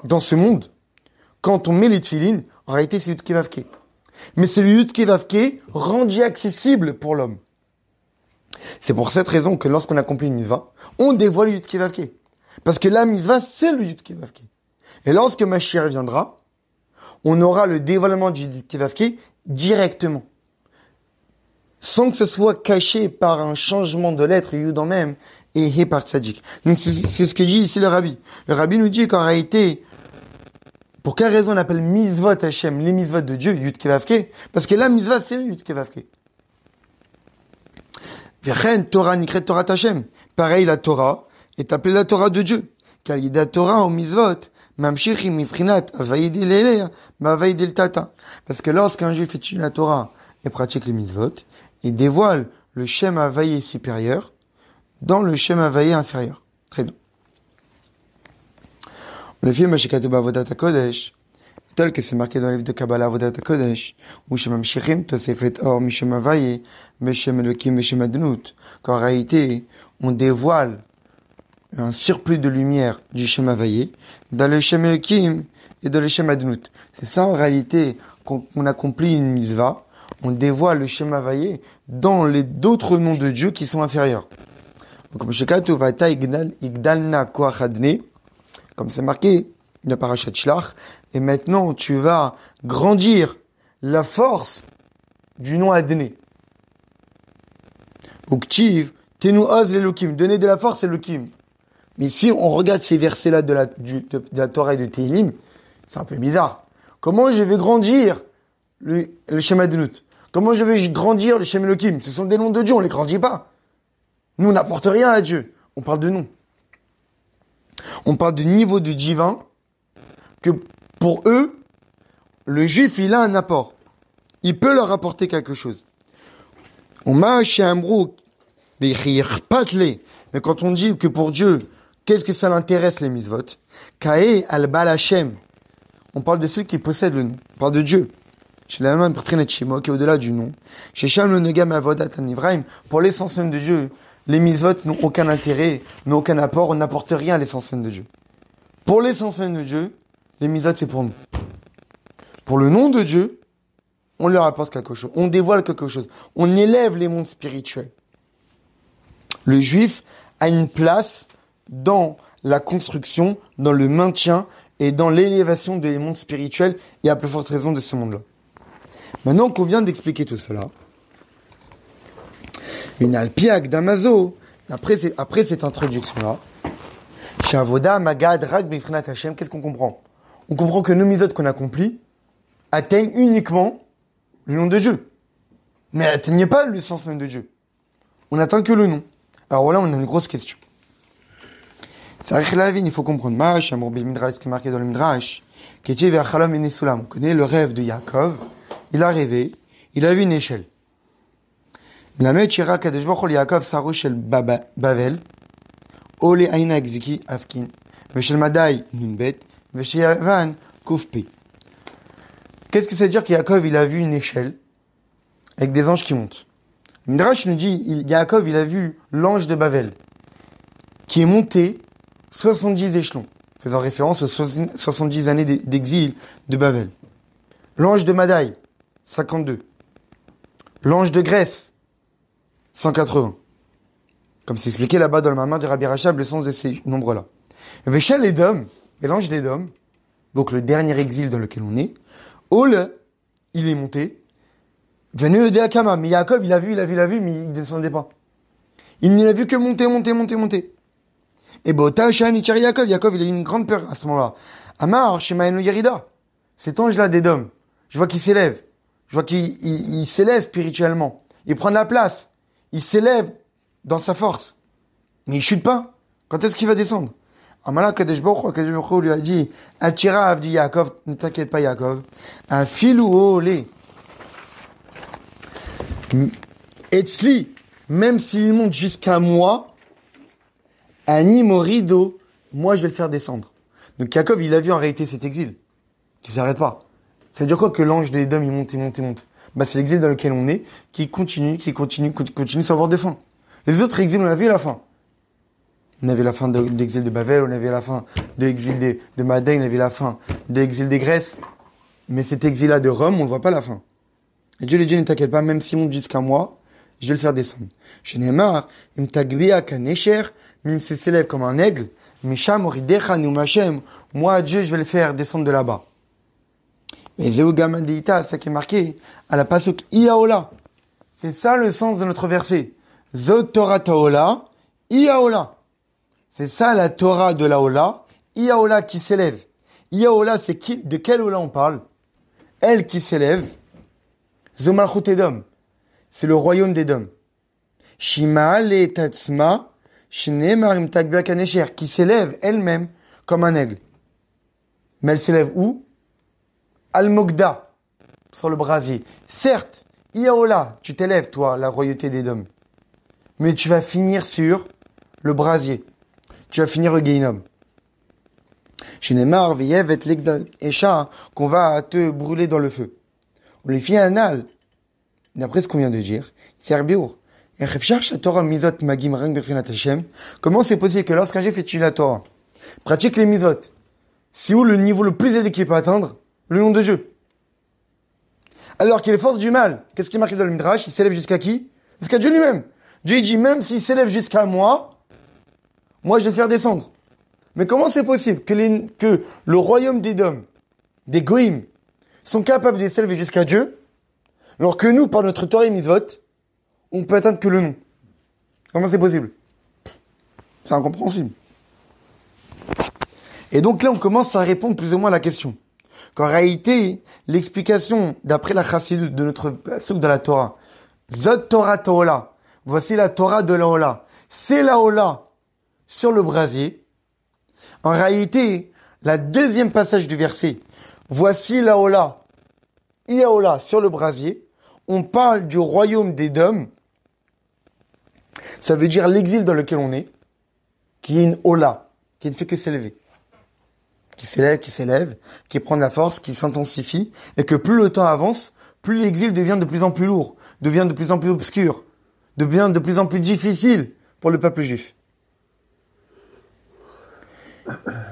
dans ce monde, quand on met les tefilines, en réalité, c'est Yud Kevavke. Mais c'est le Yud Kevavke rendu accessible pour l'homme. C'est pour cette raison que lorsqu'on accomplit une mitzvah, on dévoile le Yud Kevavke. Parce que la mitzvah, c'est le Yud Kevavke. Et lorsque Mashiach viendra, on aura le dévoilement du Yud Kevavke directement. Sans que ce soit caché par un changement de lettre, Yud en même, et He par tzadik. Donc c'est ce que dit ici le Rabbi. Le Rabbi nous dit qu'en réalité, pour quelle raison on appelle mitzvot Hashem, les mitzvot de Dieu, Yud Kevavke? Parce que la mitzvah, c'est le Yud Kevavke. Vechen Torah nikret Torah Hashem. Pareil, la Torah est appelée la Torah de Dieu. Kalida Torah ou Mitzvot, Mamshichim Mifrinat, Avaïdi Lelea, Mavaïdi le Tata. Parce que lorsqu'un juif étudie la Torah et pratique les Mitzvot, il dévoile le Shem Havaïe supérieur dans le Shem Havaïe inférieur. Très bien. Le film Mashikatu Bavodat HaKodesh, tel que c'est marqué dans le livre de Kabbalah Avodat HaKodesh, où Shem Mamshichim Tosefet Or Mishem Havaïe, Meshem Elokim, Meshem Adnut, qu'en réalité, on dévoile un surplus de lumière du Shem Havaïe dans le Shem Elokim et dans le Shem Adnut. C'est ça en réalité, qu'on accomplit une mitzvah, on dévoile le Shem Havaïe dans les d'autres noms de Dieu qui sont inférieurs. Comme Shekatu Vata Igdalna Koach Adne, comme c'est marqué dans Parashat Shlach, et maintenant tu vas grandir la force du nom Adné. Uktiv, Tenu Oz l'Elokim, donner de la force Elokim. Mais si on regarde ces versets-là de la Torah et de Tehillim, c'est un peu bizarre. Comment je vais grandir le Shem Adnut? Comment je vais grandir le Shem Elokim? Ce sont des noms de Dieu, on les grandit pas. Nous, on n'apporte rien à Dieu. On parle de nous. On parle du niveau de divin que pour eux, le juif, il a un apport. Il peut leur apporter quelque chose. On m'a chez Ambrou, mais quand on dit que pour Dieu, qu'est-ce que ça l'intéresse les mitzvot? Kae al-Bal Hashem. On parle de ceux qui possèdent le nom. On parle de Dieu. Chez la même qui est au-delà du nom. Chez Sham le Negam Avodat Anivraim, pour l'essence même de Dieu, les mitzvot n'ont aucun intérêt, n'ont aucun apport, on n'apporte rien à l'essence même de Dieu. Pour l'essence même de Dieu, les mitzvot c'est pour nous. Pour le nom de Dieu, on leur apporte quelque chose, on dévoile quelque chose, on élève les mondes spirituels. Le juif a une place dans la construction, dans le maintien et dans l'élévation des mondes spirituels et à plus forte raison de ce monde-là. Maintenant qu'on vient d'expliquer tout cela, Minalpiak d'Amazo, après cette introduction-là, Shavoda, Magad, Rag, Bifrinat Hashem, qu'est-ce qu'on comprend? On comprend que nos mitzvot qu'on accomplit atteignent uniquement le nom de Dieu. Mais elles n'atteignent pas le sens même de Dieu. On n'atteint que le nom. Alors voilà, on a une grosse question. Il faut comprendre. Mash, Amour Bil Midrash, ce qui est marqué dans le Midrash, Ketché vers Chalom et Nesulam. On connaît le rêve de Yaakov. Il a rêvé, il a vu une échelle. La Mechira Kadesh Baruch Yaakov Sarouch el Bavel, Ole Ainak Viki Afkin, Veshel Madai Nunbet, Veshel Yavan Koufpe. Qu'est-ce que ça veut dire que Yaakov il a vu une échelle avec des anges qui montent? Le Midrash nous dit, Yaakov il a vu l'ange de Bavel qui est monté 70 échelons, faisant référence aux 70 années d'exil de Bavel. L'ange de Madai, 52. L'ange de Grèce, 180. Comme c'est expliqué là-bas dans le Mamar de Rabbi Rachab, le sens de ces nombres-là. Veshel Edom, et l'ange d'Edom, donc le dernier exil dans lequel on est, Ol, il est monté, venu de Akama, mais Yaakov, il a vu, mais il descendait pas. Il n'a vu que monter. Et Bota, Shan, Ichar Yaakov, il a eu une grande peur à ce moment-là. Amar, Shemaenu Yerida, cet ange-là d'Edom, je vois qu'il s'élève. Je vois qu'il s'élève spirituellement. Il prend de la place. Il s'élève dans sa force. Mais il chute pas. Quand est-ce qu'il va descendre? Amala Kadesh Baruch Hu lui a dit, Altira Avdi Yaakov, ne t'inquiète pas Yaakov, un filou olé. Etzli, même s'il monte jusqu'à moi, Ani Morido, moi je vais le faire descendre. Donc Yaakov, il a vu en réalité cet exil, qui s'arrête pas. Ça veut dire quoi que l'ange d'Édom, il monte? Bah, c'est l'exil dans lequel on est, qui continue sans avoir de fin. Les autres exils, on a vu la fin. On avait la fin de l'exil de Bavel, on avait la fin de l'exil de Madai, on avait la fin de l'exil des Grèces. Mais cet exil-là de Rome, on ne voit pas la fin. Et Dieu lui dit, ne t'inquiète pas, même s'il monte jusqu'à moi, je vais le faire descendre. Chez Neymar, il me kanesher, même s'il s'élève comme un aigle, Misham oridecha nu machem, moi, Dieu, je vais le faire descendre de là-bas. Mais Zéou Gamandeita, ça qui est marqué à la pasuk Iaola. C'est ça le sens de notre verset. Zot Torah Taola, Iaola. C'est ça la Torah de la Ola, Iaola qui s'élève. Iaola, c'est qui, de quelle Ola on parle? Elle qui s'élève. Zomalchut Edom. C'est le royaume d'Edom. Shima le tatsma, Shinemar imtakbia kanesher, qui s'élève elle-même comme un aigle. Mais elle s'élève où? Al-Mogda, sur le brasier. Certes, Iaola, tu t'élèves, toi, la royauté d'Édom. Mais tu vas finir sur le brasier. Tu vas finir au Guéinom. Shinemar, Viev et Legda Esha, qu'on va te brûler dans le feu. On les fait anal. D'après ce qu'on vient de dire, Serbiour. Comment c'est possible que lorsqu'un juif étudie la Torah, pratique les mitzvot, c'est où le niveau le plus élevé qu'il peut atteindre? Le nom de Dieu. Alors qu'il est force du mal, qu'est-ce qui est marqué dans le Midrash? Il s'élève jusqu'à qui? Jusqu'à Dieu lui-même. Dieu dit, même s'il s'élève jusqu'à moi je vais le faire descendre. Mais comment c'est possible que le royaume d'Édom, des Goïm, sont capables de s'élever jusqu'à Dieu, alors que nous, par notre Torah et mitzvot, on peut atteindre que le nom? Comment c'est possible? C'est incompréhensible. Et donc là, on commence à répondre plus ou moins à la question. Qu'en réalité, l'explication, d'après la chassidut de notre souk de la Torah, Zot Torah Tola, voici la Torah de la Ola, c'est la Ola sur le brasier. En réalité, la deuxième passage du verset, voici la Ola, Iaola sur le brasier, on parle du royaume d'Édom. Ça veut dire l'exil dans lequel on est, qui est une Ola, qui ne fait que s'élever. Qui s'élève, qui prend de la force, qui s'intensifie, et que plus le temps avance, plus l'exil devient de plus en plus lourd, devient de plus en plus obscur, devient de plus en plus difficile pour le peuple juif.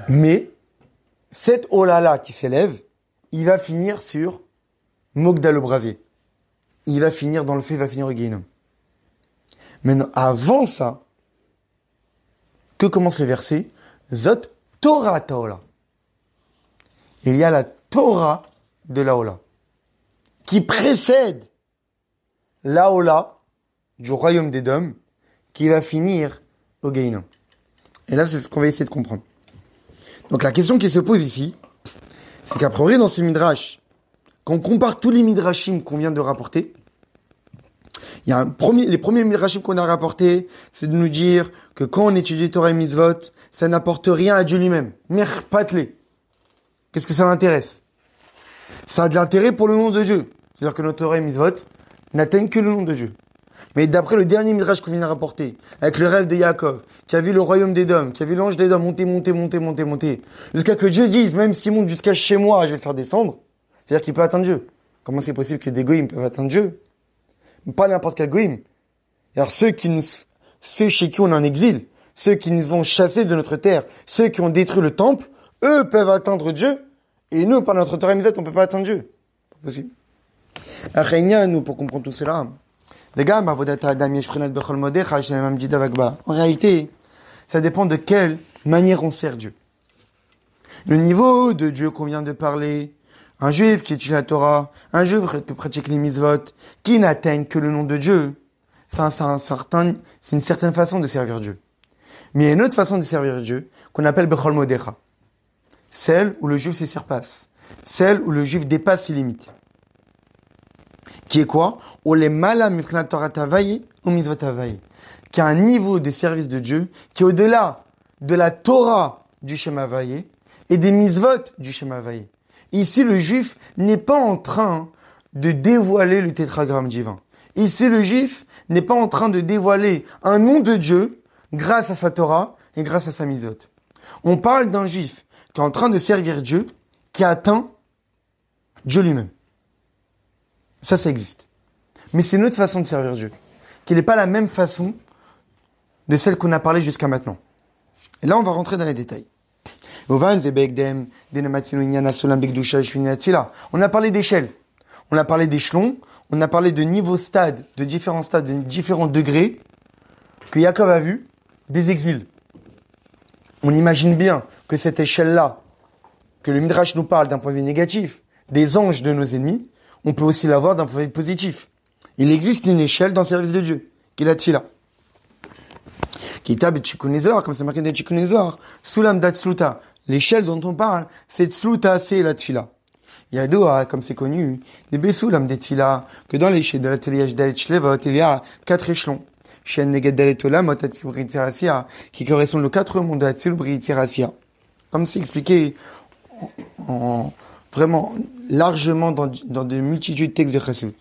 Mais, cette Ola-là qui s'élève, il va finir sur Mogda le brasier. Il va finir dans le feu, il va finir au Guéinom. Maintenant, avant ça, que commence le verset? Zot Torah Taola. Il y a la Torah de la Ola, qui précède la Ola du royaume d'Édom, qui va finir au Guéinom. Et là, c'est ce qu'on va essayer de comprendre. Donc la question qui se pose ici, c'est qu'à priori, dans ce midrash, quand on compare tous les midrashim qu'on vient de rapporter, il y a les premiers midrashim qu'on a rapportés, c'est de nous dire que quand on étudie Torah et Mitzvot, ça n'apporte rien à Dieu lui-même. Merpatlé. Qu'est-ce que ça m'intéresse? Ça a de l'intérêt pour le nom de Dieu. C'est-à-dire que notre Torah et Mitzvot n'atteignent que le nom de Dieu. Mais d'après le dernier midrash qu'on vient de rapporter, avec le rêve de Yaakov, qui a vu le royaume d'Édom, qui a vu l'ange d'Édom monter, jusqu'à que Dieu dise, même s'il monte jusqu'à chez moi, je vais le faire descendre, c'est-à-dire qu'il peut atteindre Dieu. Comment c'est possible que des goïms peuvent atteindre Dieu? Pas n'importe quel goïm. Alors ceux chez qui on est en exil, ceux qui nous ont chassés de notre terre, ceux qui ont détruit le temple, eux peuvent atteindre Dieu, et nous, par notre Torah et Mitzvot, on peut pas atteindre Dieu. Pas possible. Nous, pour comprendre tout cela, en réalité, ça dépend de quelle manière on sert Dieu. Le niveau de Dieu qu'on vient de parler, un juif qui étudie la Torah, un juif qui pratique les mitzvot, qui n'atteigne que le nom de Dieu, c'est une certaine façon de servir Dieu. Mais il y a une autre façon de servir Dieu, qu'on appelle Bechol Modecha. Celle où le juif se surpasse. Celle où le juif dépasse ses limites. Qui est quoi? Qui a un niveau de service de Dieu qui est au-delà de la Torah du Shem Havayé et des mitzvot du Shem Havayé. Ici, le juif n'est pas en train de dévoiler le tétragramme divin. Ici, le juif n'est pas en train de dévoiler un nom de Dieu grâce à sa Torah et grâce à sa mitzvot. On parle d'un juif qui est en train de servir Dieu, qui a atteint Dieu lui-même. Ça existe. Mais c'est une autre façon de servir Dieu, qui n'est pas la même façon de celle qu'on a parlé jusqu'à maintenant. Et là, on va rentrer dans les détails. On a parlé d'échelle, on a parlé d'échelons, on a parlé de niveaux stades, de différents stades, de différents degrés que Yaakov a vu des exils. On imagine bien que cette échelle-là, que le Midrash nous parle d'un point de vue négatif, des anges de nos ennemis, on peut aussi l'avoir d'un point de vue positif. Il existe une échelle dans le service de Dieu, qui est la Tfila. Kitab et Tchikonézor, comme c'est marqué dans Tchikonézor, Sulam dat Sluta. L'échelle dont on parle, c'est Tsluta, c'est la Tfila. Yadoa, comme c'est connu, des Besoulam des Tfila, que dans l'échelle de la Teliach d'El Shlevot, il y a 4 échelons. Shen Neged Dalet Olam, Otatzi Brit Yirasia, qui correspondent aux 4 mondes de Hatzilut Brit Yirasia. Comme c'est expliqué vraiment largement dans de multitudes de textes de Chassidut.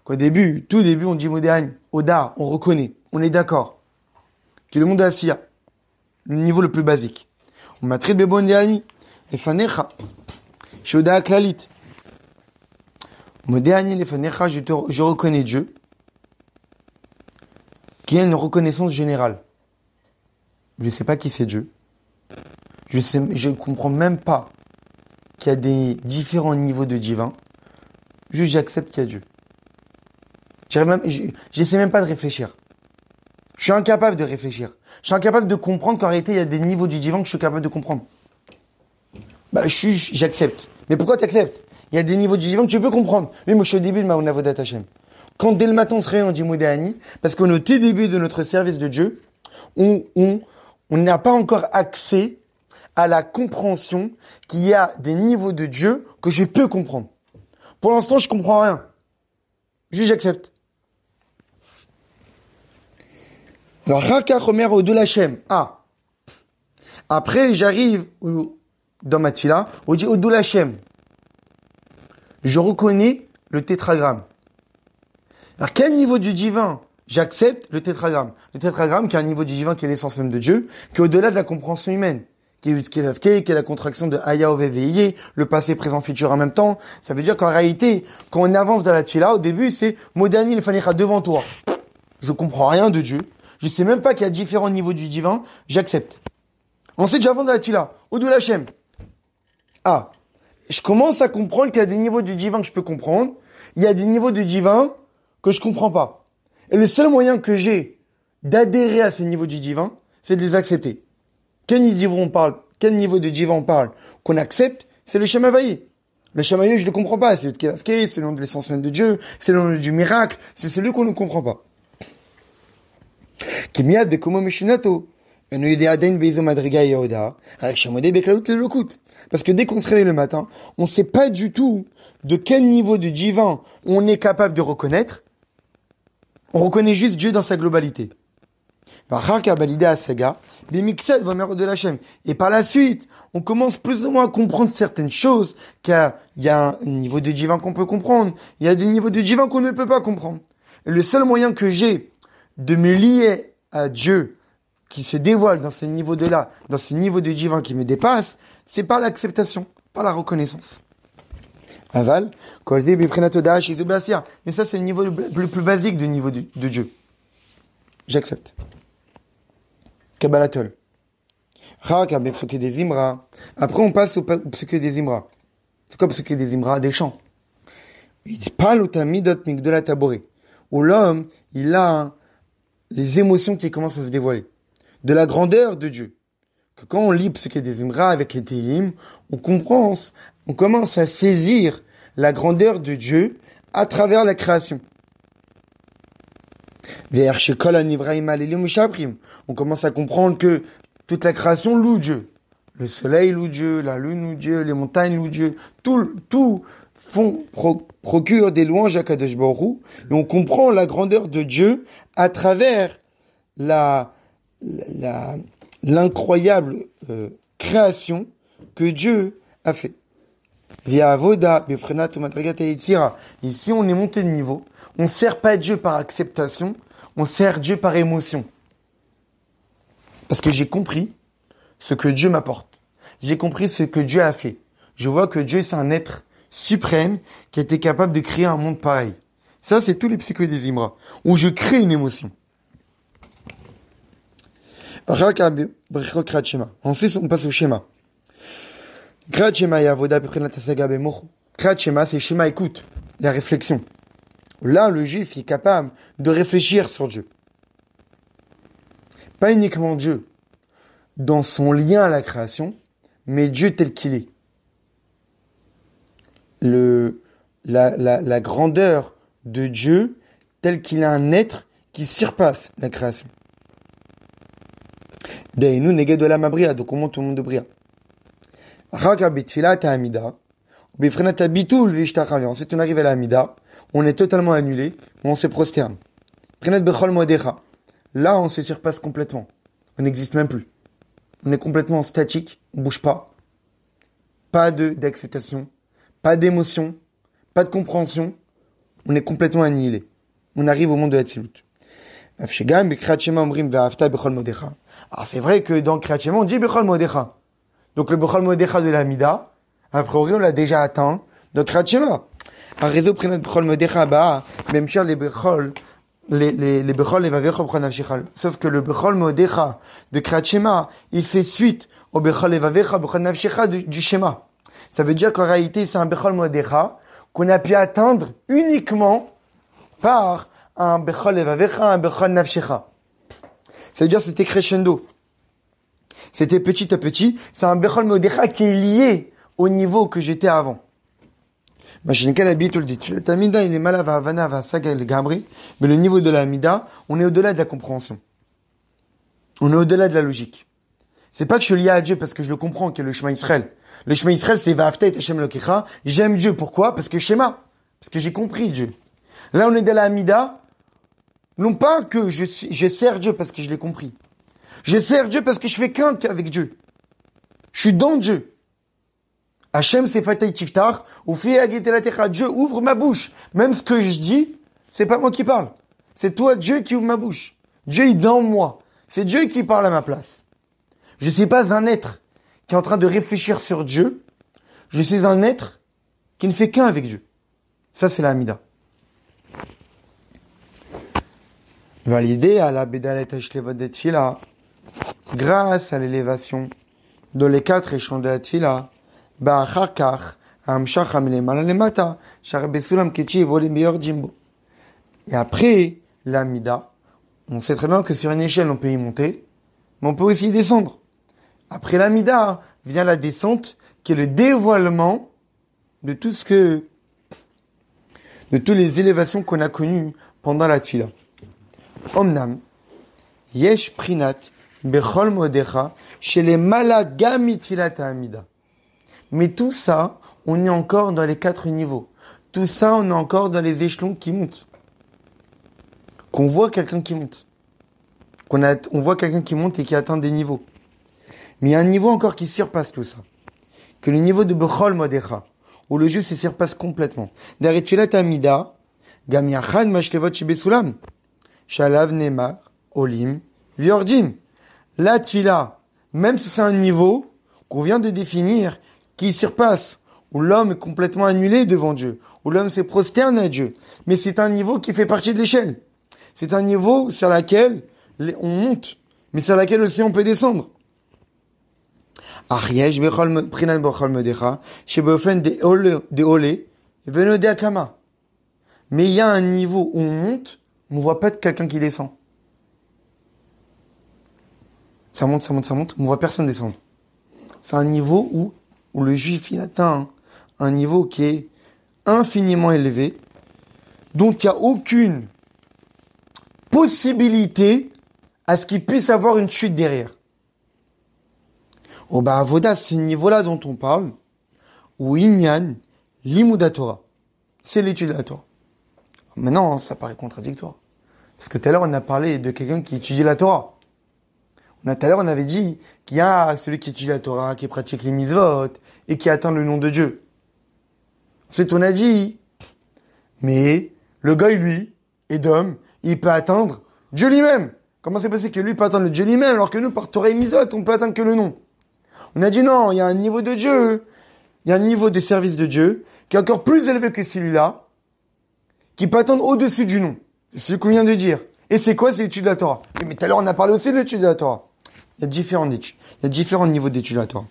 Qu'au début, tout début, on dit Modéani, Oda, on reconnaît, on est d'accord. Que le monde de Asiya, le niveau le plus basique. On m'a traité de Modéani, les Fanecha, Shoda Klalit. Modéani, les Fanecha, je reconnais Dieu, qui a une reconnaissance générale. Je ne sais pas qui c'est Dieu. Je comprends même pas qu'il y a des différents niveaux de divin. Juste, j'accepte qu'il y a Dieu. J'essaie même pas de réfléchir. Je suis incapable de réfléchir. Je suis incapable de comprendre qu'en réalité, il y a des niveaux du divin que je suis capable de comprendre. J'accepte. Mais pourquoi t'acceptes? Il y a des niveaux du divin que tu peux comprendre. Oui, moi, je suis au début de ma Avodat Hashem. Quand dès le matin, on se réveille, on dit Modéani, parce qu'on est au tout début de notre service de Dieu, on n'a pas encore accès à la compréhension qu'il y a des niveaux de Dieu que je peux comprendre. Pour l'instant, je comprends rien. Juste, j'accepte. Alors, Raka Chomer Odul Hashem. Après, j'arrive dans ma tfila, on dit Odul Hashem. Je reconnais le tétragramme. Alors, quel niveau du divin j'accepte le tétragramme? Le tétragramme qui est un niveau du divin qui est l'essence même de Dieu, qui est au-delà de la compréhension humaine. Qui est la contraction de Aya Oveveye, le passé, présent, futur en même temps. Ça veut dire qu'en réalité, quand on avance dans la tfila, au début, c'est Modéani le Fanecha devant toi. Je comprends rien de Dieu. Je sais même pas qu'il y a différents niveaux du divin. J'accepte. Ensuite, j'avance dans la tfila. Odul Hashem. Je commence à comprendre qu'il y a des niveaux du divin que je peux comprendre. Il y a des niveaux du divin que je comprends pas. Et le seul moyen que j'ai d'adhérer à ces niveaux du divin, c'est de les accepter. Quel niveau de divin on parle qu'on accepte, c'est le Shem Havaï. Le Shem Havaï, je le comprends pas. C'est le Kevavke, c'est le nom de l'essence même de Dieu, c'est le nom du miracle, c'est celui qu'on ne comprend pas. Parce que dès qu'on se réveille le matin, on ne sait pas du tout de quel niveau de divin on est capable de reconnaître. On reconnaît juste Dieu dans sa globalité. Et par la suite, on commence plus ou moins à comprendre certaines choses, car il y a un niveau de divin qu'on peut comprendre, il y a des niveaux de divin qu'on ne peut pas comprendre. Et le seul moyen que j'ai de me lier à Dieu, qui se dévoile dans ces niveaux de là, dans ces niveaux de divin qui me dépassent, c'est par l'acceptation, par la reconnaissance. Aval, mais ça c'est le niveau le plus basique du niveau de Dieu. J'accepte. Kabbalatol. Après, on passe au psuké des Imra. C'est quoi psuké des Imra? Des chants. Il parle au tamidot migdola taboré. Où l'homme, il a les émotions qui commencent à se dévoiler. De la grandeur de Dieu. Que quand on lit psuké des Imra avec les Télim, on commence à saisir la grandeur de Dieu à travers la création. On commence à comprendre que toute la création loue Dieu. Le soleil loue Dieu, la lune loue Dieu, les montagnes louent Dieu. Tout procure des louanges à Kadosh Baruch Hu. Et on comprend la grandeur de Dieu à travers l'incroyable création que Dieu a fait. Via Avoda, Befrenat ou Madrigat et Yitzira. Ici, on est monté de niveau. On ne sert pas Dieu par acceptation, on sert Dieu par émotion. Parce que j'ai compris ce que Dieu m'apporte. J'ai compris ce que Dieu a fait. Je vois que Dieu, c'est un être suprême qui a été capable de créer un monde pareil. Ça, c'est tous les psychos des Imra, où je crée une émotion. Ensuite, on passe au schéma. Krat Shema Yavoda Befrenat Hasaga Bemoch. Krat Shema, c'est schéma écoute, la réflexion. Là, le juif est capable de réfléchir sur Dieu. Pas uniquement Dieu dans son lien à la création, mais Dieu tel qu'il est. La grandeur de Dieu tel qu'il est un être qui surpasse la création. Dainu neged olam abria, donc on monte au monde de Bria. Ensuite, on arrive à la Hamida. on est totalement annulé, on se prosterne. Prenez bechol modecha. Là, on se surpasse complètement. On n'existe même plus. On est complètement statique, on bouge pas. Pas d'acceptation, pas d'émotion, pas de compréhension. On est complètement annihilé. On arrive au monde de Hatzilut. Alors c'est vrai que dans Kriyat Shema, on dit bechol modecha. Donc le bechol modecha de la Mida, a priori, on l'a déjà atteint dans Kriyat Shema. Un réseau prenait bechol modecha ba, même cher les bechol, les bechol les vavecha bechol nafshechal. Sauf que le bechol modecha de Kriyat Shema, il fait suite au bechol les vavecha bechol nafshechal du Shema. Ça veut dire qu'en réalité, c'est un bechol modecha qu'on a pu atteindre uniquement par un bechol les vavecha, un bechol nafshechal. Ça veut dire que c'était crescendo. C'était petit à petit. C'est un bechol modecha qui est lié au niveau que j'étais avant. Mais le niveau de la Mida, on est au-delà de la compréhension. On est au-delà de la logique. C'est pas que je suis lié à Dieu parce que je le comprends, qu'il y a le Shema Israël. Le Shema Israël, c'est Va'afta et Hashem Elokecha. J'aime Dieu. Pourquoi? Parce que Shema. Parce que j'ai compris Dieu. Là, on est dans la Mida. Non pas que je sers Dieu parce que je l'ai compris. Je sers Dieu parce que je fais qu'un avec Dieu. Je suis dans Dieu. Hachem Sefatay Tiftar, ou Fiagitelatecha, Dieu ouvre ma bouche. Même ce que je dis, c'est pas moi qui parle. C'est toi, Dieu, qui ouvre ma bouche. Dieu est dans moi. C'est Dieu qui parle à ma place. Je ne suis pas un être qui est en train de réfléchir sur Dieu. Je suis un être qui ne fait qu'un avec Dieu. Ça, c'est la Hamida. Validé à la Bédalet Hashlevot de Tfila, grâce à l'élévation de les 4 échelons de la Tfila, et après l'Amida, on sait très bien que sur une échelle on peut y monter, mais on peut aussi y descendre. Après l'Amida vient la descente, qui est le dévoilement de toutes les élévations qu'on a connues pendant la Tfila. Omnam, yesh prinat bechol modecha chez les malagami tfilat Amida. Mais tout ça, on est encore dans les 4 niveaux. Tout ça, on est encore dans les échelons qui montent. Qu'on voit quelqu'un qui monte. On voit quelqu'un qui monte et qui atteint des niveaux. Mais il y a un niveau encore qui surpasse tout ça. Que le niveau de Bechol Modecha, où le juif se surpasse complètement. Derrière Tfilat Amida, Gam Yachad Mashlevot Shebesulam, Shalav Nemar, Olim, Viordim. La Tfila, même si c'est un niveau qu'on vient de définir, qui surpasse, où l'homme est complètement annulé devant Dieu, où l'homme se prosterne à Dieu. Mais c'est un niveau qui fait partie de l'échelle. C'est un niveau sur lequel on monte, mais sur lequel aussi on peut descendre. Mais il y a un niveau où on monte, mais on voit pas de quelqu'un qui descend. Ça monte, mais on voit personne descendre. C'est un niveau où le juif, il atteint un niveau qui est infiniment élevé, dont il n'y a aucune possibilité à ce qu'il puisse avoir une chute derrière. Au Avoda, c'est ce niveau-là dont on parle, où Inyan, Limuda Torah. C'est l'étude de la Torah. Maintenant, ça paraît contradictoire. Parce que tout à l'heure, on a parlé de quelqu'un qui étudie la Torah. Tout à l'heure, on avait dit qu'il y a celui qui étudie la Torah, qui pratique les mitzvot, et qui atteint le nom de Dieu. Ensuite, on a dit, mais le gars, lui, Edom, il peut atteindre Dieu lui-même. Comment c'est possible que lui peut atteindre le Dieu lui-même, alors que nous, par Torah et mitzvot, on peut atteindre que le nom? On a dit non, il y a un niveau de Dieu, il y a un niveau de service de Dieu, qui est encore plus élevé que celui-là, qui peut atteindre au-dessus du nom. C'est ce qu'on vient de dire. Et c'est quoi? C'est l'étude de la Torah. Mais tout à l'heure, on a parlé aussi de l'étude de la Torah. Il y a différentes études. Il y a différents niveaux d'étude de la Torah.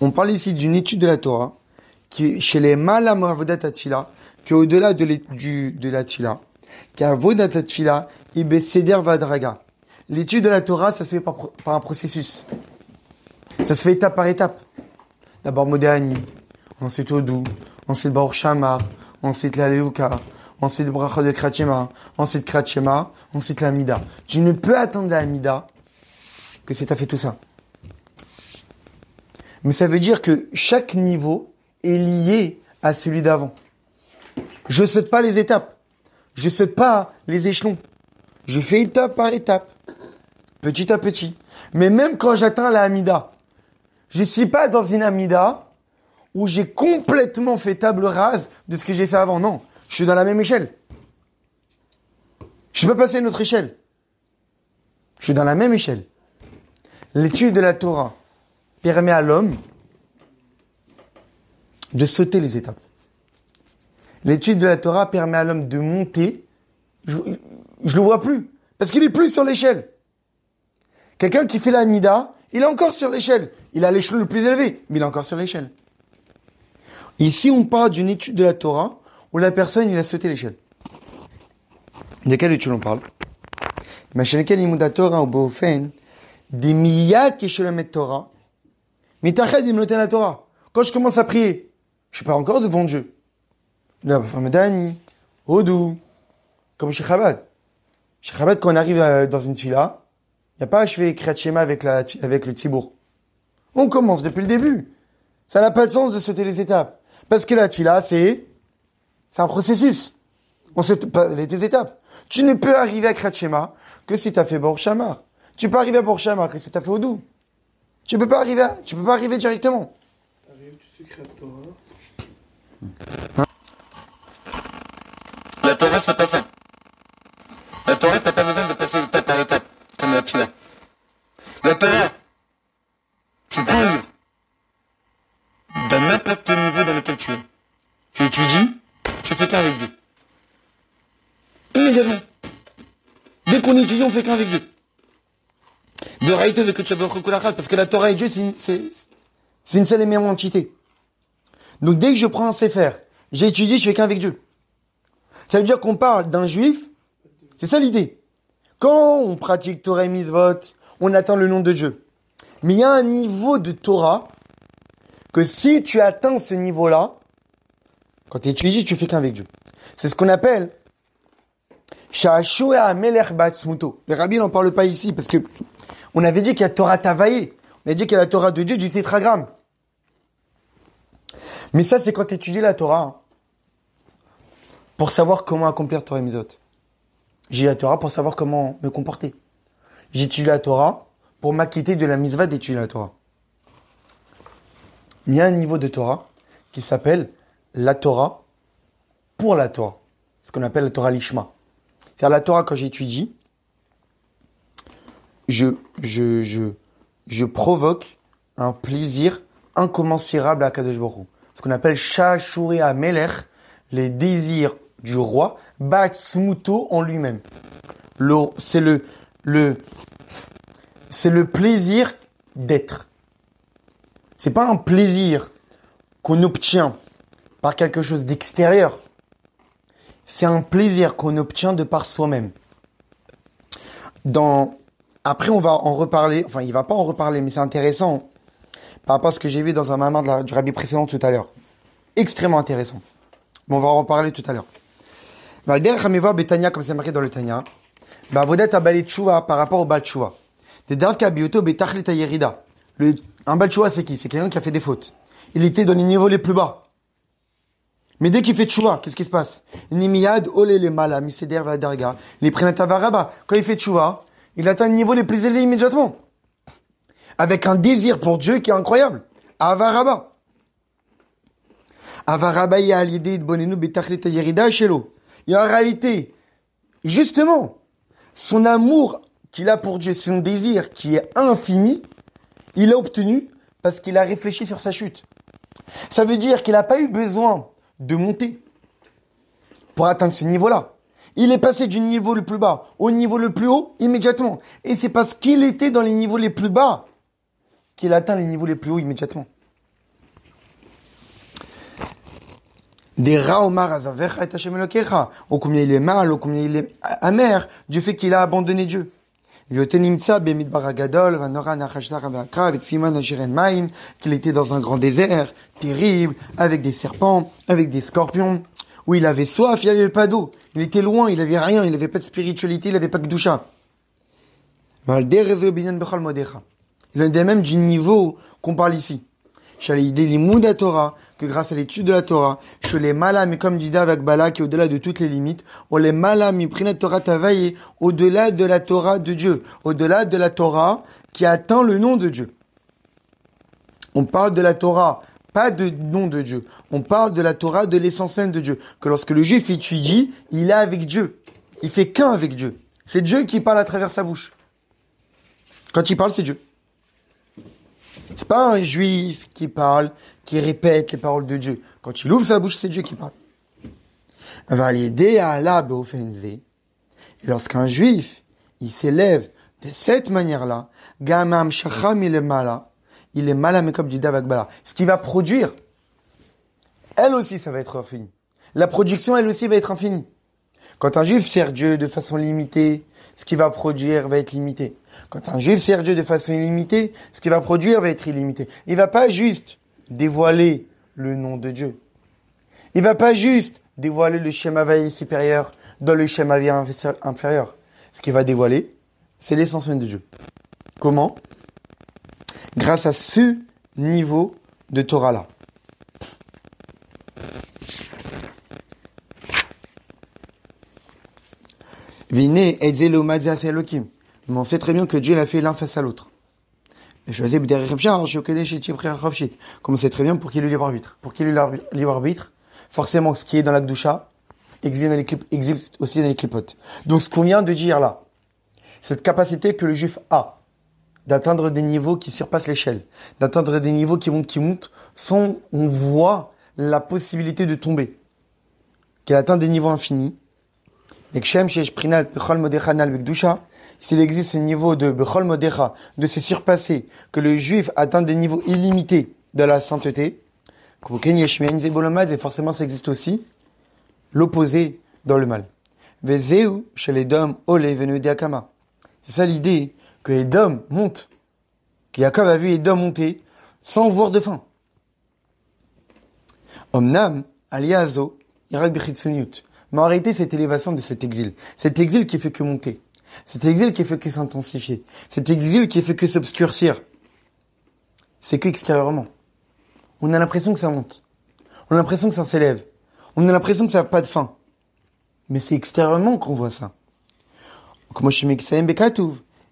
On parle ici d'une étude de la Torah, qui, chez les Malam Avodat Tfila, qui est au-delà de la Tfila, qui est Avodat Tfila, Ibe Seder Vadraga. L'étude de la Torah, ça se fait par un processus. Ça se fait étape par étape. D'abord Modéani, ensuite Odou, ensuite Baruch Shamar, ensuite la Leuka, ensuite le Bracha de Kriyat Shema, ensuite Kriyat Shema, ensuite la Mida. Je ne peux attendre la Mida que c'est à fait tout ça. Mais ça veut dire que chaque niveau est lié à celui d'avant. Je saute pas les étapes. Je saute pas les échelons. Je fais étape par étape. Petit à petit. Mais même quand j'atteins la Hamida, je suis pas dans une Hamida où j'ai complètement fait table rase de ce que j'ai fait avant. Non. Je suis dans la même échelle. Je suis pas passé à une autre échelle. Je suis dans la même échelle. L'étude de la Torah permet à l'homme de sauter les étapes. L'étude de la Torah permet à l'homme de monter. Je le vois plus. Parce qu'il est plus sur l'échelle. Quelqu'un qui fait la Mida, il est encore sur l'échelle. Il a l'échelon le plus élevé, mais il est encore sur l'échelle. Ici, on parle d'une étude de la Torah où la personne, il a sauté l'échelle. De quelle étude on parle? Des milliards qui shelamet Torah. Mais t'achètes des la Torah. Quand je commence à prier, je suis pas encore devant Dieu. Là, Medani, Odou, comme chez Chabad. Chez Chabad, quand on arrive dans une tfila, il n'y a pas je fais Kriyat Shema avec le tzibour. On commence depuis le début. Ça n'a pas de sens de sauter les étapes. Parce que la tfila, c'est un processus. On saute pas les étapes. Tu ne peux arriver à Kriyat Shema que si tu as fait Bor Shamar. Tu peux arriver à Bor Shamar que si tu as fait Odou. Tu peux pas arriver directement. T'arrives, tu sais Kriyat Torah. La Torah, c'est pas ça. La Torah, t'as pas besoin de passer étape par étape, comme la Tfila. La Torah, tu prends un livre, dans n'importe quel niveau dans lequel tu es. Tu étudies, tu fais qu'un avec Dieu. Immédiatement. Dès qu'on étudie, on fait qu'un avec Dieu. De Raïto avec le parce que la Torah et Dieu, c'est une seule et même entité. Donc dès que je prends un Sefer, j'ai étudié, je fais qu'un avec Dieu. Ça veut dire qu'on parle d'un juif, c'est ça l'idée. Quand on pratique Torah et Mitzvot, on atteint le nom de Dieu. Mais il y a un niveau de Torah que si tu atteins ce niveau-là, quand tu étudies, tu fais qu'un avec Dieu. C'est ce qu'on appelle Sha'ashua Melech Batzmuto. Le rabbi n'en parle pas ici parce que on avait dit qu'il y a Torah Tavaï. On a dit qu'il y a la Torah de Dieu du tétragramme. Mais ça, c'est quand tu étudies la Torah pour savoir comment accomplir Torah et Mitzvot. J'ai la Torah pour savoir comment me comporter. J'étudie la Torah pour m'acquitter de la mitzvah d'étudier la Torah. Il y a un niveau de Torah qui s'appelle la Torah pour la Torah. Ce qu'on appelle la Torah Lishma. C'est-à-dire la Torah, quand j'étudie, je provoque un plaisir incommensurable à Kadosh Baruch Hu. Ce qu'on appelle Sha'ashuri HaMelech, les désirs du roi, Batzmuto en lui-même. C'est le plaisir d'être. C'est pas un plaisir qu'on obtient par quelque chose d'extérieur. C'est un plaisir qu'on obtient de par soi-même. Après, on va en reparler. Enfin, il va pas en reparler, mais c'est intéressant par rapport à ce que j'ai vu dans un mamar du rabbi précédent tout à l'heure. Extrêmement intéressant. Mais on va en reparler tout à l'heure. Comme c'est marqué dans le Tanya, par rapport au Baal Tshuva. Un Baal Tshuva, c'est qui? C'est quelqu'un qui a fait des fautes. Il était dans les niveaux les plus bas. Mais dès qu'il fait Tshuva, qu'est-ce qui se passe? Quand il fait Tshuva, il atteint le niveau les plus élevés immédiatement. Avec un désir pour Dieu qui est incroyable. Avaraba. Avaraba y a l'idée de bonenu betachleta yerida shelo. Et en réalité, justement, son amour qu'il a pour Dieu, son désir qui est infini, il l'a obtenu parce qu'il a réfléchi sur sa chute. Ça veut dire qu'il n'a pas eu besoin de monter pour atteindre ce niveau-là. Il est passé du niveau le plus bas au niveau le plus haut immédiatement. Et c'est parce qu'il était dans les niveaux les plus bas qu'il atteint les niveaux les plus hauts immédiatement. Des Raomar Azavecha et Hashem Elokecha. Oh, combien il est mal, oh, combien il est amer du fait qu'il a abandonné Dieu. Qu'il était dans un grand désert, terrible, avec des serpents, avec des scorpions, où il avait soif, il n'y avait pas d'eau. Il était loin, il n'avait rien, il n'avait pas de spiritualité, il n'avait pas de doucha. Il en est même du niveau qu'on parle ici. Shalidé limouda Torah, que grâce à l'étude de la Torah, je les malam, et comme dit avec Bala, qui est au-delà de toutes les limites, on les malam, imprinet Torah tavaye, au-delà de la Torah de Dieu, au-delà de la Torah qui atteint le nom de Dieu. On parle de la Torah, pas de nom de Dieu. On parle de la Torah, de l'essence même de Dieu. Que lorsque le juif étudie, il est avec Dieu. Il fait qu'un avec Dieu. C'est Dieu qui parle à travers sa bouche. Quand il parle, c'est Dieu. C'est pas un juif qui parle, qui répète les paroles de Dieu. Quand il ouvre sa bouche, c'est Dieu qui parle. Et lorsqu'un juif, il s'élève de cette manière-là, gamam shacham il est malin, mais comme dit David Bala. Ce qui va produire, elle aussi, ça va être infini. La production, elle aussi, va être infinie. Quand un juif sert Dieu de façon limitée, ce qui va produire va être limité. Quand un juif sert Dieu de façon illimitée, ce qui va produire va être illimité. Il va pas juste dévoiler le nom de Dieu. Il va pas juste dévoiler le Shem Havai supérieur dans le Shem Havai inférieur. Ce qu'il va dévoiler, c'est l'essence même de Dieu. Comment ? Grâce à ce niveau de Torah-là. Vine etzelo madzias Elokim. Mais on sait très bien que Dieu l'a fait l'un face à l'autre. Comme on sait très bien pour qu'il ait le libre arbitre. Pour qu'il ait le libre arbitre, forcément ce qui est dans la Kedusha existe aussi dans les clipotes. Donc ce qu'on vient de dire là, cette capacité que le juif a d'atteindre des niveaux qui surpassent l'échelle, d'atteindre des niveaux qui montent, sans on voit la possibilité de tomber, qu'elle atteint des niveaux infinis. S'il existe ce niveau de Bechol Modecha, de se surpasser, que le juif atteint des niveaux illimités de la sainteté, et forcément ça existe aussi l'opposé dans le mal. Chez les dom, c'est ça l'idée, que Edom monte, que Yaakov a vu Edom monter sans voir de fin. Omnam, aliazo, irak bichitsunyut. Mais en réalité, cette élévation de cet exil qui fait que monter, cet exil qui fait que s'intensifier, cet exil qui fait que s'obscurcir, c'est que extérieurement. On a l'impression que ça monte. On a l'impression que ça s'élève. On a l'impression que ça n'a pas de fin. Mais c'est extérieurement qu'on voit ça. Comme je mais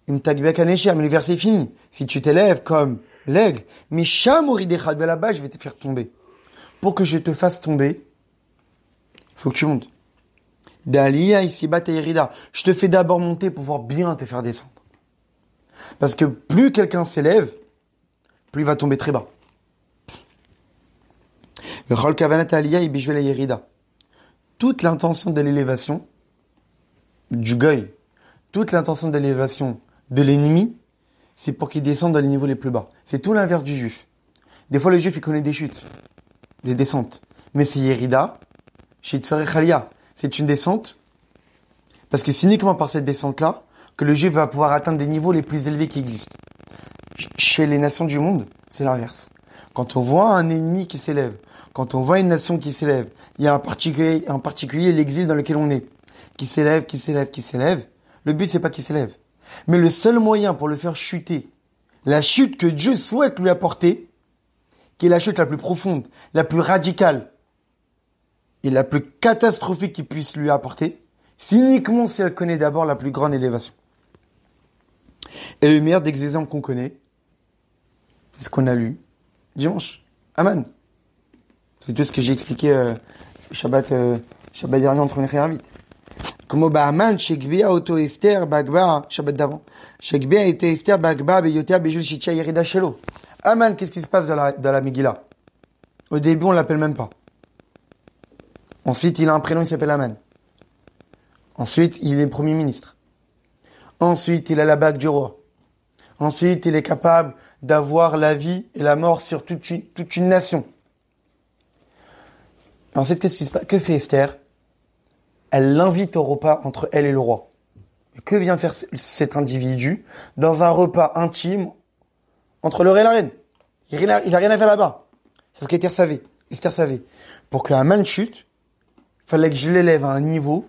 le verset est fini. Si tu t'élèves comme l'aigle, mais Shamoridecha, de là-bas, je vais te faire tomber. Pour que je te fasse tomber, il faut que tu montes. Dalia, ici, Bataïrida. Je te fais d'abord monter pour pouvoir bien te faire descendre. Parce que plus quelqu'un s'élève, plus il va tomber très bas. Toute l'intention de l'élévation du goy, toute l'intention de l'élévation de l'ennemi, c'est pour qu'il descende dans les niveaux les plus bas. C'est tout l'inverse du juif. Des fois, le juif, il connaît des chutes, des descentes. Mais c'est Yerida, Shitzore Chalia. C'est une descente, parce que c'est uniquement par cette descente-là que le juif va pouvoir atteindre des niveaux les plus élevés qui existent. Chez les nations du monde, c'est l'inverse. Quand on voit un ennemi qui s'élève, quand on voit une nation qui s'élève, il y a en particulier l'exil dans lequel on est, qui s'élève. Le but, c'est pas qu'il s'élève. Mais le seul moyen pour le faire chuter, la chute que Dieu souhaite lui apporter, qui est la chute la plus profonde, la plus radicale, et la plus catastrophique qu'il puisse lui apporter, c'est uniquement si elle connaît d'abord la plus grande élévation. Et le meilleur des exemples qu'on connaît, c'est ce qu'on a lu dimanche. Aman. C'est tout ce que j'ai expliqué Shabbat dernier entre Nechir vite. Comme Aman, Shekbia auto Esther Bagba, Shabbat d'avant. Shekbia était Esther Bagba, Beyotea, Bejul Shicha Yerida Shelo. Aman, qu'est-ce qui se passe dans la Megillah? Au début, on l'appelle même pas. Ensuite, il a un prénom, il s'appelle Aman. Ensuite, il est premier ministre. Ensuite, il a la bague du roi. Ensuite, il est capable d'avoir la vie et la mort sur toute une nation. Ensuite, qu'est-ce qui se passe? Que fait Esther? Elle l'invite au repas entre elle et le roi. Et que vient faire cet individu dans un repas intime entre le roi et la reine? Il n'a rien à faire là-bas. Sauf qu'Esther savait. Pour que Haman chute, il fallait que je l'élève à un niveau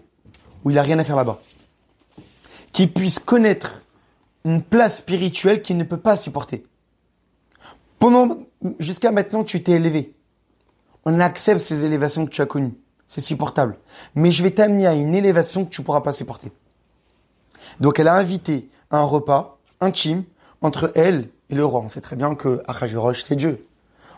où il n'a rien à faire là-bas. Qu'il puisse connaître une place spirituelle qu'il ne peut pas supporter. Jusqu'à maintenant, tu t'es élevé. On accepte ces élévations que tu as connues. C'est supportable. Mais je vais t'amener à une élévation que tu ne pourras pas supporter. Donc, elle a invité à un repas intime entre elle et le roi. On sait très bien que Achashverosh, c'est Dieu.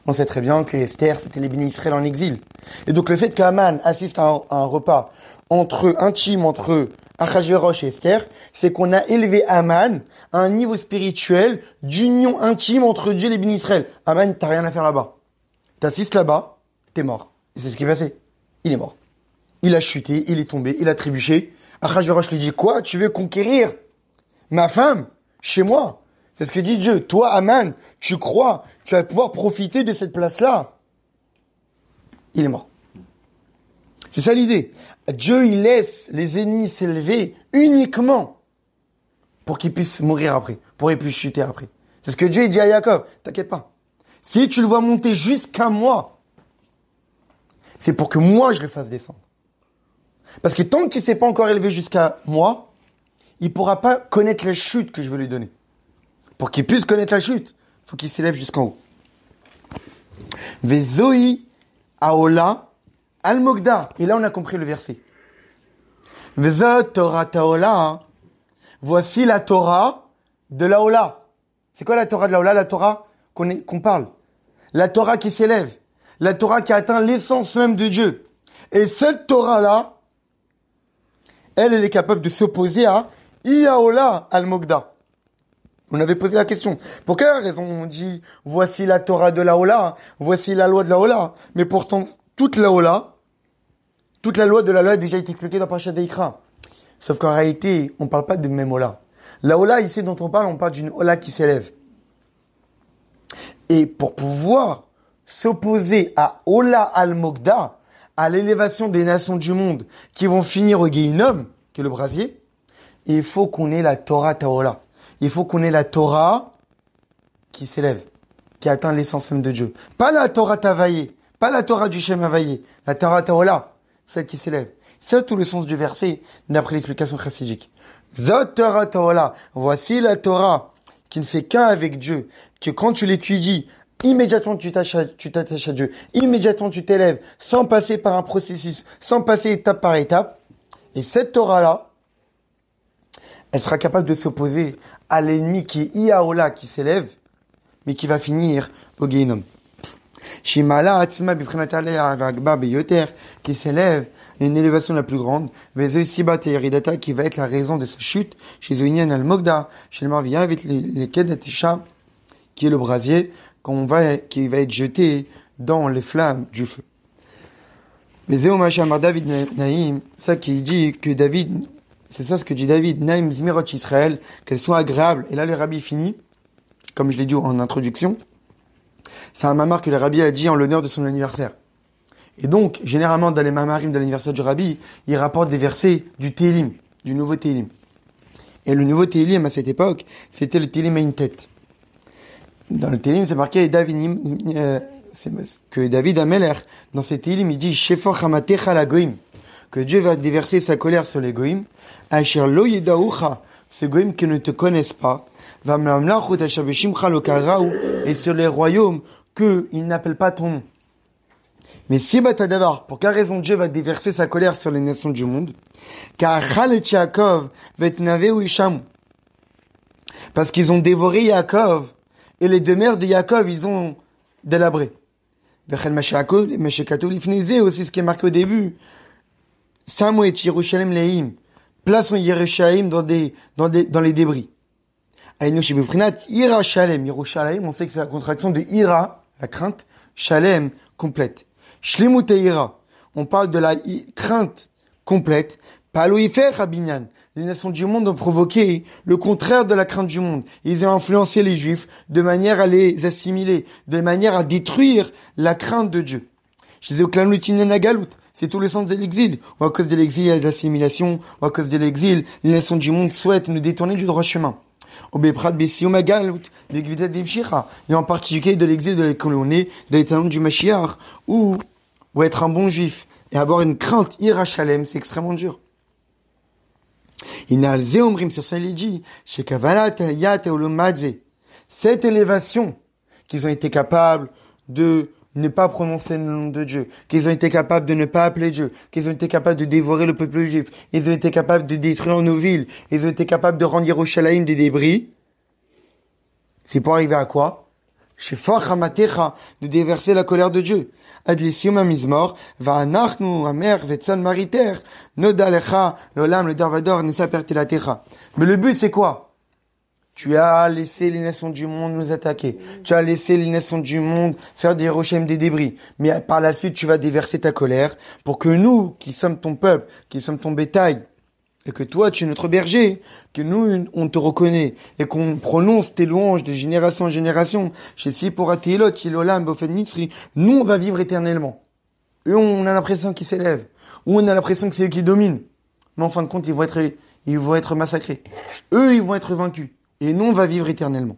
On sait très bien que Esther, c'était les bénis Israël en exil. Et donc, le fait qu'Aman assiste à un repas intime entre Achashverosh et Esther, c'est qu'on a élevé Aman à un niveau spirituel d'union intime entre Dieu et les bénis Israël. Aman, t'as rien à faire là-bas. T'assistes là-bas, t'es mort. Et c'est ce qui est passé. Il est mort. Il a chuté, il est tombé, il a trébuché. Achashverosh lui dit, quoi? Tu veux conquérir ma femme chez moi? C'est ce que dit Dieu. Toi, Aman, tu crois, tu vas pouvoir profiter de cette place-là. Il est mort. C'est ça l'idée. Dieu, il laisse les ennemis s'élever uniquement pour qu'ils puissent mourir après, pour qu'ils puissent chuter après. C'est ce que Dieu dit à Jacob. T'inquiète pas. Si tu le vois monter jusqu'à moi, c'est pour que moi, je le fasse descendre. Parce que tant qu'il ne s'est pas encore élevé jusqu'à moi, il ne pourra pas connaître la chute que je veux lui donner. Pour qu'il puisse connaître la chute, il faut qu'il s'élève jusqu'en haut. Vezoi aola al-mogda. Et là, on a compris le verset. Vezot Torah taola. Voici la Torah de la Ola. C'est quoi la Torah de la Ola? La Torah qu'on parle. La Torah qui s'élève. La Torah qui atteint l'essence même de Dieu. Et cette Torah-là, elle est capable de s'opposer à Iaola al-Mogda. On avait posé la question. Pour quelle raison on dit, voici la Torah de la Ola, voici la loi de la Ola. Mais pourtant, toute la Ola, toute la loi de la loi a déjà été expliquée dans Parashat Vayikra. Sauf qu'en réalité, on ne parle pas de même Ola. La Ola, ici, dont on parle d'une Ola qui s'élève. Et pour pouvoir s'opposer à Ola al-Mogda, à l'élévation des nations du monde qui vont finir au Guéhinom, qui est le brasier, il faut qu'on ait la Torah Taola. Il faut qu'on ait la Torah qui s'élève, qui atteint l'essence même de Dieu. Pas la Torah Tavaillé, pas la Torah du Shem Havaillé, la Torah Taola, celle qui s'élève. C'est tout le sens du verset d'après l'explication chassidique. Zot Torah Taola, voici la Torah qui ne fait qu'un avec Dieu, que quand tu l'étudies, immédiatement tu t'attaches à Dieu, immédiatement tu t'élèves, sans passer par un processus, sans passer étape par étape. Et cette Torah-là, elle sera capable de s'opposer à l'ennemi qui est Iaola, qui s'élève, mais qui va finir au Guéhinom. Shimala Atzma Bifrenatale Avagba Beyoter, qui s'élève, une élévation la plus grande, Vezoi Sibat Yeridata, qui va être la raison de sa chute, chez Zoinian Al-Mogda, chez le Marvia, avec les Kedatisha, qui est le brasier, qui va être jeté dans les flammes du feu. Vezoi Machamar David Naïm, ça qui dit que David, c'est ça ce que dit David, Naïm Zmirot Israël, qu'elles sont agréables. Et là, le rabbi finit, comme je l'ai dit en introduction, c'est un mamar que le rabbi a dit en l'honneur de son anniversaire. Et donc, généralement, dans les mamarim de l'anniversaire du rabbi, il rapporte des versets du Télim, du nouveau Télim. Et le nouveau Télim, à cette époque, c'était le Télim à une tête. Dans le Télim, c'est marqué que David Ameler, dans ce Télim, il dit Shefor Hamatecha la Goïm, que Dieu va déverser sa colère sur les Goïm, Asher lo yedaoucha, ces Goïm qui ne te connaissent pas, et sur les royaumes qu'ils n'appellent pas ton nom. Mais si Batadavar, pour quelle raison Dieu va déverser sa colère sur les nations du monde? Parce qu'ils ont dévoré Yaakov, et les deux mères de Yaakov, ils ont délabré. Aussi ce qui est marqué au début. Samoet Yerushalem Leim. Plaçons Yerushalem dans les débris. Ira Shalem. Yerushalem, on sait que c'est la contraction de Ira, la crainte, Shalem, complète. Shlimut Ira. On parle de la crainte complète. Paloifer Rabinyan. Les nations du monde ont provoqué le contraire de la crainte du monde. Ils ont influencé les Juifs de manière à les assimiler, de manière à détruire la crainte de Dieu. Je disais au clan Galout, c'est tout le sens de l'exil. Ou à cause de l'exil, il y a de l'assimilation. Ou à cause de l'exil, les nations du monde souhaitent nous détourner du droit chemin. Et en particulier de l'exil de l'école où on est, de l'étalon du Mashiach, ou être un bon juif et avoir une crainte irachalem, c'est extrêmement dur. Sur ça, il dit, cette élévation qu'ils ont été capables de ne pas prononcer le nom de Dieu, qu'ils ont été capables de ne pas appeler Dieu, qu'ils ont été capables de dévorer le peuple juif, ils ont été capables de détruire nos villes, ils ont été capables de rendre Yerushalayim des débris. C'est pour arriver à quoi? Shefach hamatecha, de déverser la colère de Dieu. Adlisium amizmor, va'anachnu amer vetzan mariter, noda lecha, l'olam, le darvador, nesa pertilatecha. Mais le but c'est quoi? Tu as laissé les nations du monde nous attaquer. Tu as laissé les nations du monde faire des Yerushalayim des débris. Mais par la suite, tu vas déverser ta colère pour que nous, qui sommes ton peuple, qui sommes ton bétail, et que toi, tu es notre berger, que nous, on te reconnaît, et qu'on prononce tes louanges de génération en génération, chez Sipora Tehilot, Yilolam, Bofen Mitzri, nous, on va vivre éternellement. Eux, on a l'impression qu'ils s'élèvent. Ou on a l'impression que c'est eux qui dominent. Mais en fin de compte, ils vont être massacrés. Eux, ils vont être vaincus. Et nous, on va vivre éternellement.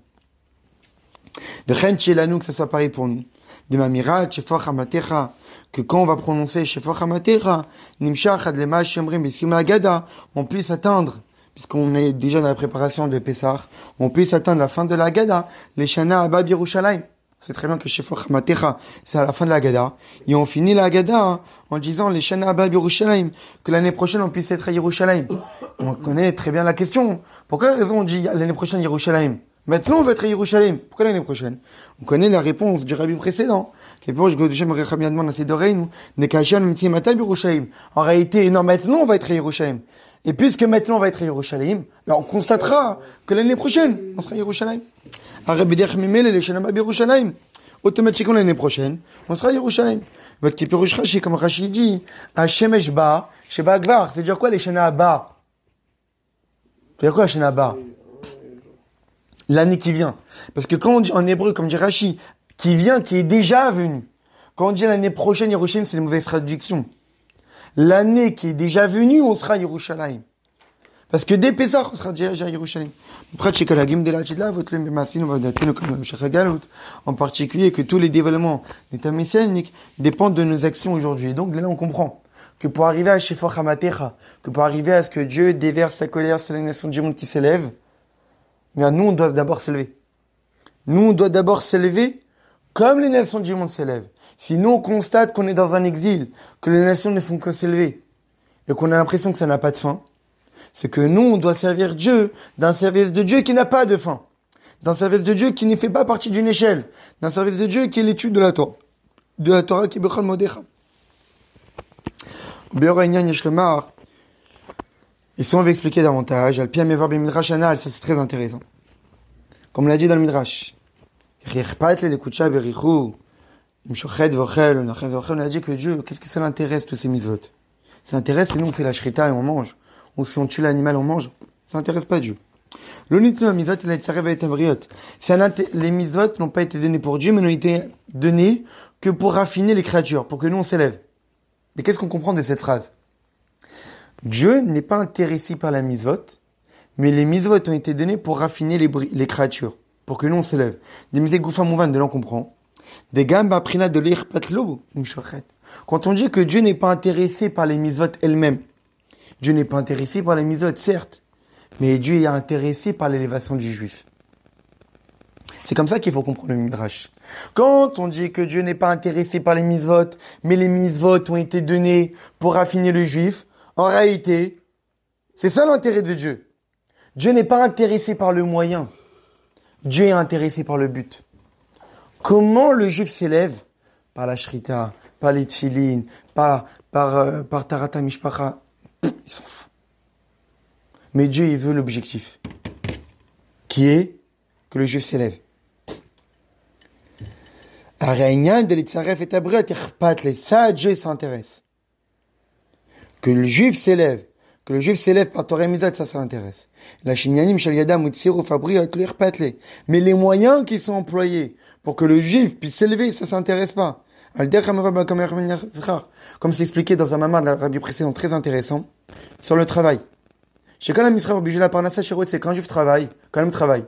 De Chen Chelanu, que ça soit pareil pour nous. De Mamira, Shefach Hamatecha, que quand on va prononcer Shefach Hamatecha, Nimshach Adlema Shemrim Besima Agada, on puisse atteindre, puisqu'on est déjà dans la préparation de Pessah, on puisse atteindre la fin de la Agada, les Shana Abba Yerushalayim. C'est très bien que Shefach Hamatecha, c'est à la fin de la Agada. Et on finit la Agada en disant les Shana Abba Yerushalayim, que l'année prochaine on puisse être à Yerushalayim. On connaît très bien la question. Pour quelle raison on dit l'année prochaine Yerushalayim? Maintenant, on va être à Yerushalayim. Pourquoi l'année prochaine? On connaît la réponse du rabbi précédent. En réalité, non, maintenant, on va être à Yerushalayim. Et puisque maintenant, on va être à Yerushalayim, alors on constatera que l'année prochaine, on sera à Yerushalayim. Automatiquement, l'année prochaine, on sera à Yerushalayim. Votre Kipirush Rashi, comme Rashi dit, Hashemesh ba, Sheba Agvar. C'est-à-dire quoi, les Shana Abba? C'est-à-dire quoi, Shana Abba? L'année qui vient. Parce que quand on dit en hébreu, comme dit Rashi, qui vient, qui est déjà venu. Quand on dit l'année prochaine, Yerushalayim, c'est une mauvaise traduction. L'année qui est déjà venue, on sera à Yerushalayim. Parce que dès Pessah, on sera déjà à Yerushalayim. En particulier, que tous les développements d'état messianique dépendent de nos actions aujourd'hui. Et donc, là, on comprend que pour arriver à Shefach Hamatecha, que pour arriver à ce que Dieu déverse sa colère sur les nations du monde qui s'élèvent, bien, nous, on doit d'abord s'élever. Nous, on doit d'abord s'élever comme les nations du monde s'élèvent. Si nous, on constate qu'on est dans un exil, que les nations ne font que s'élever, et qu'on a l'impression que ça n'a pas de fin, c'est que nous, on doit servir Dieu d'un service de Dieu qui n'a pas de fin. D'un service de Dieu qui ne fait pas partie d'une échelle. D'un service de Dieu qui est l'étude de la Torah. De la Torah qui est Bechol Modecha. Be'orainyan Yeshlemar. Et si on veut expliquer davantage, Al Pia Mevar B'Midrash Anal, ça c'est très intéressant. Comme on l'a dit dans le Midrash. On a dit que Dieu, qu'est-ce que ça l'intéresse, tous ces mitzvot? Ça l'intéresse, si nous on fait la shrita et on mange. Ou si on tue l'animal, on mange. Ça n'intéresse pas Dieu. Les mitzvot n'ont pas été donnés pour Dieu, mais n'ont été donnés que pour raffiner les créatures, pour que nous on s'élève. Mais qu'est-ce qu'on comprend de cette phrase? Dieu n'est pas intéressé par la mitzvot, mais les mitzvot ont été donnés pour raffiner les créatures, pour que nous on s'élève. Des mitzvot goufa mouvan, de là on comprend. Des gamba prina de l'ir patlo, quand on dit que Dieu n'est pas intéressé par les mitzvot elles-mêmes, Dieu n'est pas intéressé par les mitzvot, certes, mais Dieu est intéressé par l'élévation du juif. C'est comme ça qu'il faut comprendre le Midrash. Quand on dit que Dieu n'est pas intéressé par les mitzvot, mais les mitzvot ont été donnés pour raffiner le juif, en réalité, c'est ça l'intérêt de Dieu. Dieu n'est pas intéressé par le moyen. Dieu est intéressé par le but. Comment le juif s'élève? Par la shrita, par les tfilin, par tarata mishpacha. Il s'en fout. Mais Dieu, il veut l'objectif. Qui est que le juif s'élève. Ça, Dieu s'intéresse. Que le juif s'élève. Que le juif s'élève par Torah et Mizot, ça l'intéresse. Mais les moyens qui sont employés pour que le juif puisse s'élever, ça s'intéresse pas. Comme c'est expliqué dans un mamar de la rabbi précédent très intéressant, sur le travail. Chez quand la misra obligé la parnassa chez c'est quand un juif travaille, quand même travaille.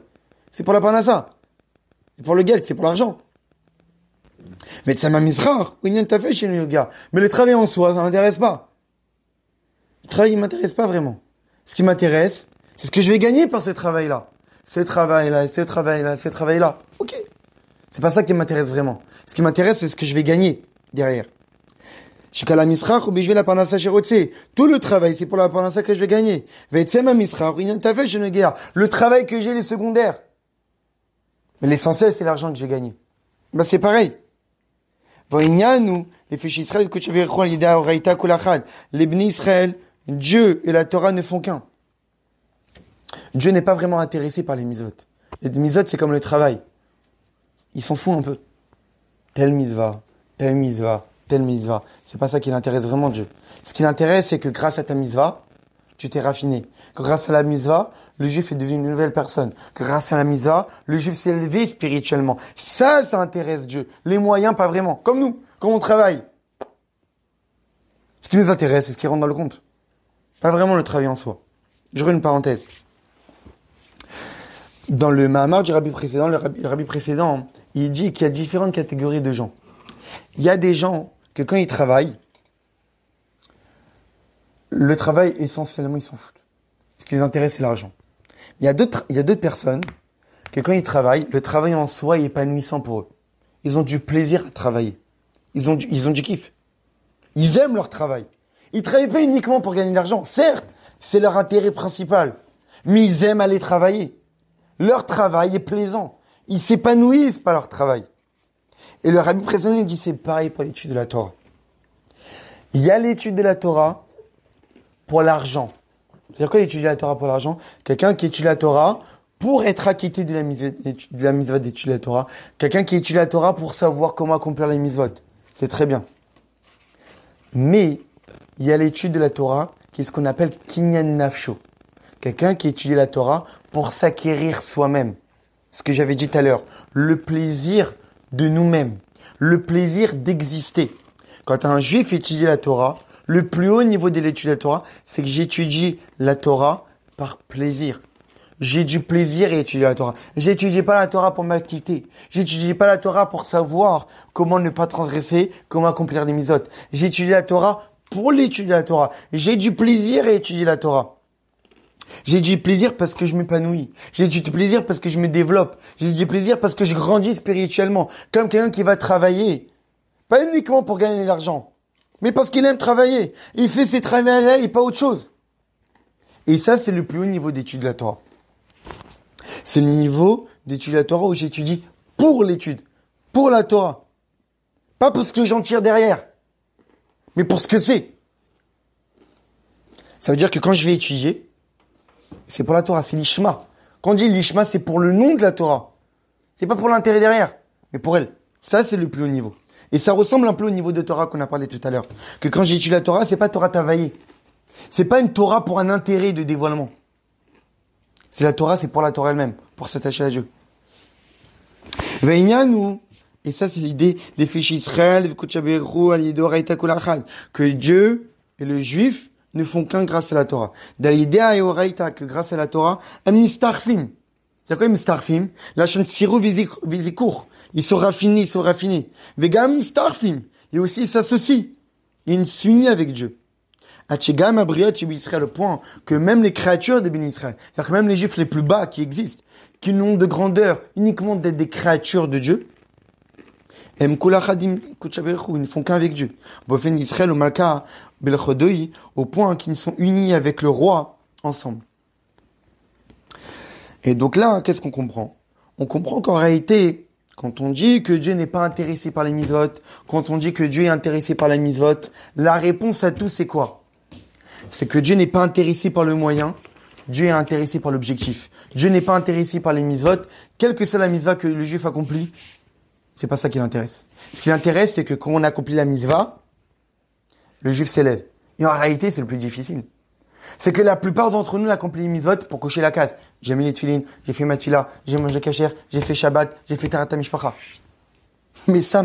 C'est pour la parnassa. C'est pour le geld, c'est pour l'argent. Mais ça m'a misra, mais le travail en soi, ça m'intéresse pas. Le travail, il m'intéresse pas vraiment. Ce qui m'intéresse, c'est ce que je vais gagner par ce travail-là. Ce travail-là, ce travail-là, ce travail-là. Ok. C'est pas ça qui m'intéresse vraiment. Ce qui m'intéresse, c'est ce que je vais gagner derrière. Tout le travail, c'est pour la parnassa que je vais gagner. Le travail que j'ai, les secondaires. Mais l'essentiel, c'est l'argent que je vais gagner. Ben, c'est pareil. Les Bnei Israël, Dieu et la Torah ne font qu'un. Dieu n'est pas vraiment intéressé par les mitzvot. Les mitzvot, c'est comme le travail. Il s'en fout un peu. Telle mitzvah, telle mitzvah, telle mitzvah. C'est pas ça qui l'intéresse vraiment, Dieu. Ce qui l'intéresse, c'est que grâce à ta mitzvah, tu t'es raffiné. Que grâce à la mitzvah, le juif est devenu une nouvelle personne. Que grâce à la mitzvah, le juif s'est élevé spirituellement. Ça intéresse Dieu. Les moyens, pas vraiment. Comme nous, quand on travaille. Ce qui nous intéresse, c'est ce qui rentre dans le compte. Pas vraiment le travail en soi. J'aurai une parenthèse. Dans le Mahamar du rabbi précédent, le rabbi précédent, il dit qu'il y a différentes catégories de gens. Il y a des gens que quand ils travaillent, le travail, essentiellement, ils s'en foutent. Ce qui les intéresse, c'est l'argent. Il y a d'autres personnes que quand ils travaillent, le travail en soi est épanouissant pour eux. Ils ont du plaisir à travailler. Ils ont du kiff. Ils aiment leur travail. Ils travaillent pas uniquement pour gagner de l'argent. Certes, c'est leur intérêt principal. Mais ils aiment aller travailler. Leur travail est plaisant. Ils s'épanouissent par leur travail. Et le rabbi précédent dit c'est pareil pour l'étude de la Torah. Il y a l'étude de la Torah pour l'argent. C'est-à-dire quoi l'étude de la Torah pour l'argent? Quelqu'un qui étudie la Torah pour être acquitté de la mitzvah d'étudier la Torah. Quelqu'un qui étudie la Torah pour savoir comment accomplir les mitzvot. C'est très bien. Mais il y a l'étude de la Torah qui est ce qu'on appelle kinyan nafsho. Quelqu'un qui étudie la Torah pour s'acquérir soi-même. Ce que j'avais dit tout à l'heure. Le plaisir de nous-mêmes. Le plaisir d'exister. Quand un juif étudie la Torah, le plus haut niveau de l'étude de la Torah, c'est que j'étudie la Torah par plaisir. J'ai du plaisir à étudier la Torah. J'étudie pas la Torah pour m'acquitter. J'étudie pas la Torah pour savoir comment ne pas transgresser, comment accomplir les mitzvot. J'étudie la Torah pour l'étude de la Torah. J'ai du plaisir à étudier la Torah. J'ai du plaisir parce que je m'épanouis. J'ai du plaisir parce que je me développe. J'ai du plaisir parce que je grandis spirituellement. Comme quelqu'un qui va travailler. Pas uniquement pour gagner de l'argent. Mais parce qu'il aime travailler. Il fait ses travaux et pas autre chose. Et ça, c'est le plus haut niveau d'étude de la Torah. C'est le niveau d'étude de la Torah où j'étudie pour l'étude. Pour la Torah. Pas pour ce que j'en tire derrière. Mais pour ce que c'est. Ça veut dire que quand je vais étudier, c'est pour la Torah, c'est l'ishma. Quand on dit l'ishma, c'est pour le nom de la Torah. C'est pas pour l'intérêt derrière, mais pour elle. Ça, c'est le plus haut niveau. Et ça ressemble un peu au niveau de Torah qu'on a parlé tout à l'heure. Que quand j'étudie la Torah, c'est pas Torah Tavaï. C'est pas une Torah pour un intérêt de dévoilement. C'est la Torah, c'est pour la Torah elle-même, pour s'attacher à Dieu. Et ça, c'est l'idée des fichiers Israël, que Dieu et le juif ne font qu'un grâce à la Torah. Dans l'idée que grâce à la Torah, amnistarfim. C'est quoi mistarfim? La chaîne sirou visicourt. Ils sont raffinés. Vegam mistarfim. Et aussi, ils s'associent. Ils s'unissent avec Dieu. Achegam abriot Israël, au point que même les créatures de Béni Israël, c'est-à-dire que même les juifs les plus bas qui existent, qui n'ont de grandeur uniquement d'être des créatures de Dieu, ils ne font qu'un avec Dieu. Israël au point qu'ils sont unis avec le roi ensemble. Et donc là, qu'est-ce qu'on comprend? On comprend qu'en réalité, quand on dit que Dieu n'est pas intéressé par les mitzvot, quand on dit que Dieu est intéressé par la mitzvot, la réponse à tout, c'est quoi? C'est que Dieu n'est pas intéressé par le moyen, Dieu est intéressé par l'objectif. Dieu n'est pas intéressé par les mitzvot, quelle que soit la mitzvah que le juif accomplit, c'est pas ça qui l'intéresse. Ce qui l'intéresse, c'est que quand on accomplit la mitzvah, le juif s'élève. Et en réalité, c'est le plus difficile. C'est que la plupart d'entre nous accomplissent les mitzvot pour cocher la case. J'ai mis les tefilines, j'ai fait ma tefila, j'ai mangé kasher, j'ai fait Shabbat, j'ai fait Tarata Mishpacha. Mais ça,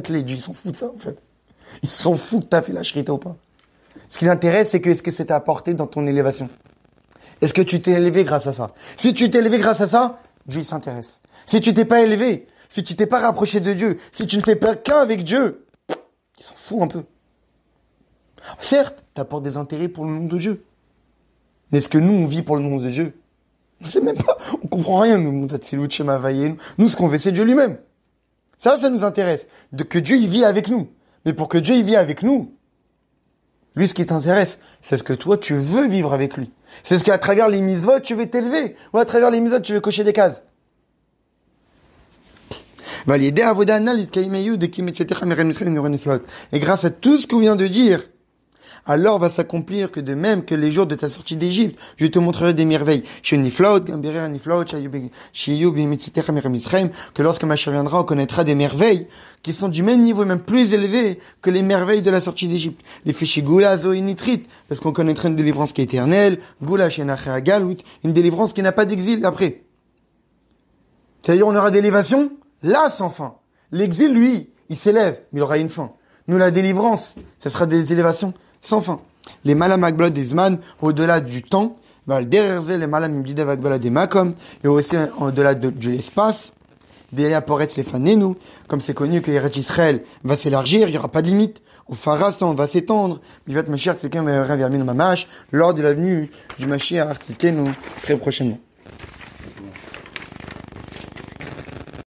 les Dieu, ils s'en foutent de ça, en fait. Ils s'en foutent que t'as fait la shrita ou pas. Ce qui l'intéresse, c'est que est-ce que c'est apporté dans ton élévation? Est-ce que tu t'es élevé grâce à ça? Si tu t'es élevé grâce à ça, Dieu il s'intéresse. Si tu t'es pas élevé, si tu t'es pas rapproché de Dieu, si tu ne fais pas qu'un avec Dieu, il s'en fout un peu. Certes, t'apportes des intérêts pour le nom de Dieu. Mais est-ce que nous, on vit pour le nom de Dieu? On sait même pas. On comprend rien, nous. Nous, ce qu'on fait, c'est Dieu lui-même. Ça nous intéresse. Que Dieu, il vit avec nous. Mais pour que Dieu, il vit avec nous, lui, ce qui t'intéresse, c'est ce que toi, tu veux vivre avec lui. C'est ce qu'à travers les mitzvot, tu veux t'élever. Ou à travers les mitzvot, tu veux cocher des cases. Et grâce à tout ce qu'on vient de dire, alors va s'accomplir que de même que les jours de ta sortie d'Égypte, je te montrerai des merveilles. Que lorsque Mashiach viendra, on connaîtra des merveilles qui sont du même niveau, même plus élevé que les merveilles de la sortie d'Égypte. Les Feshigula Zoinitrit, parce qu'on connaîtra une délivrance qui est éternelle, Gula Shenachea Galut, une délivrance qui n'a pas d'exil après. C'est-à-dire, on aura des élévations là sans fin. L'exil, lui, il s'élève, mais il aura une fin. Nous, la délivrance, ce sera des élévations sans fin. Les malam agbalot des zman, au-delà du temps, derrière les malam imdidav agbalot des makom, et aussi au-delà de l'espace, des aporetz les fanenu, comme c'est connu que Eretz Israël va s'élargir, il n'y aura pas de limite. Au Pharas, on va s'étendre. Bivat Mashiach, c'est quand même un vers mamash, lors de la venue du Mashiach, qui nous très prochainement.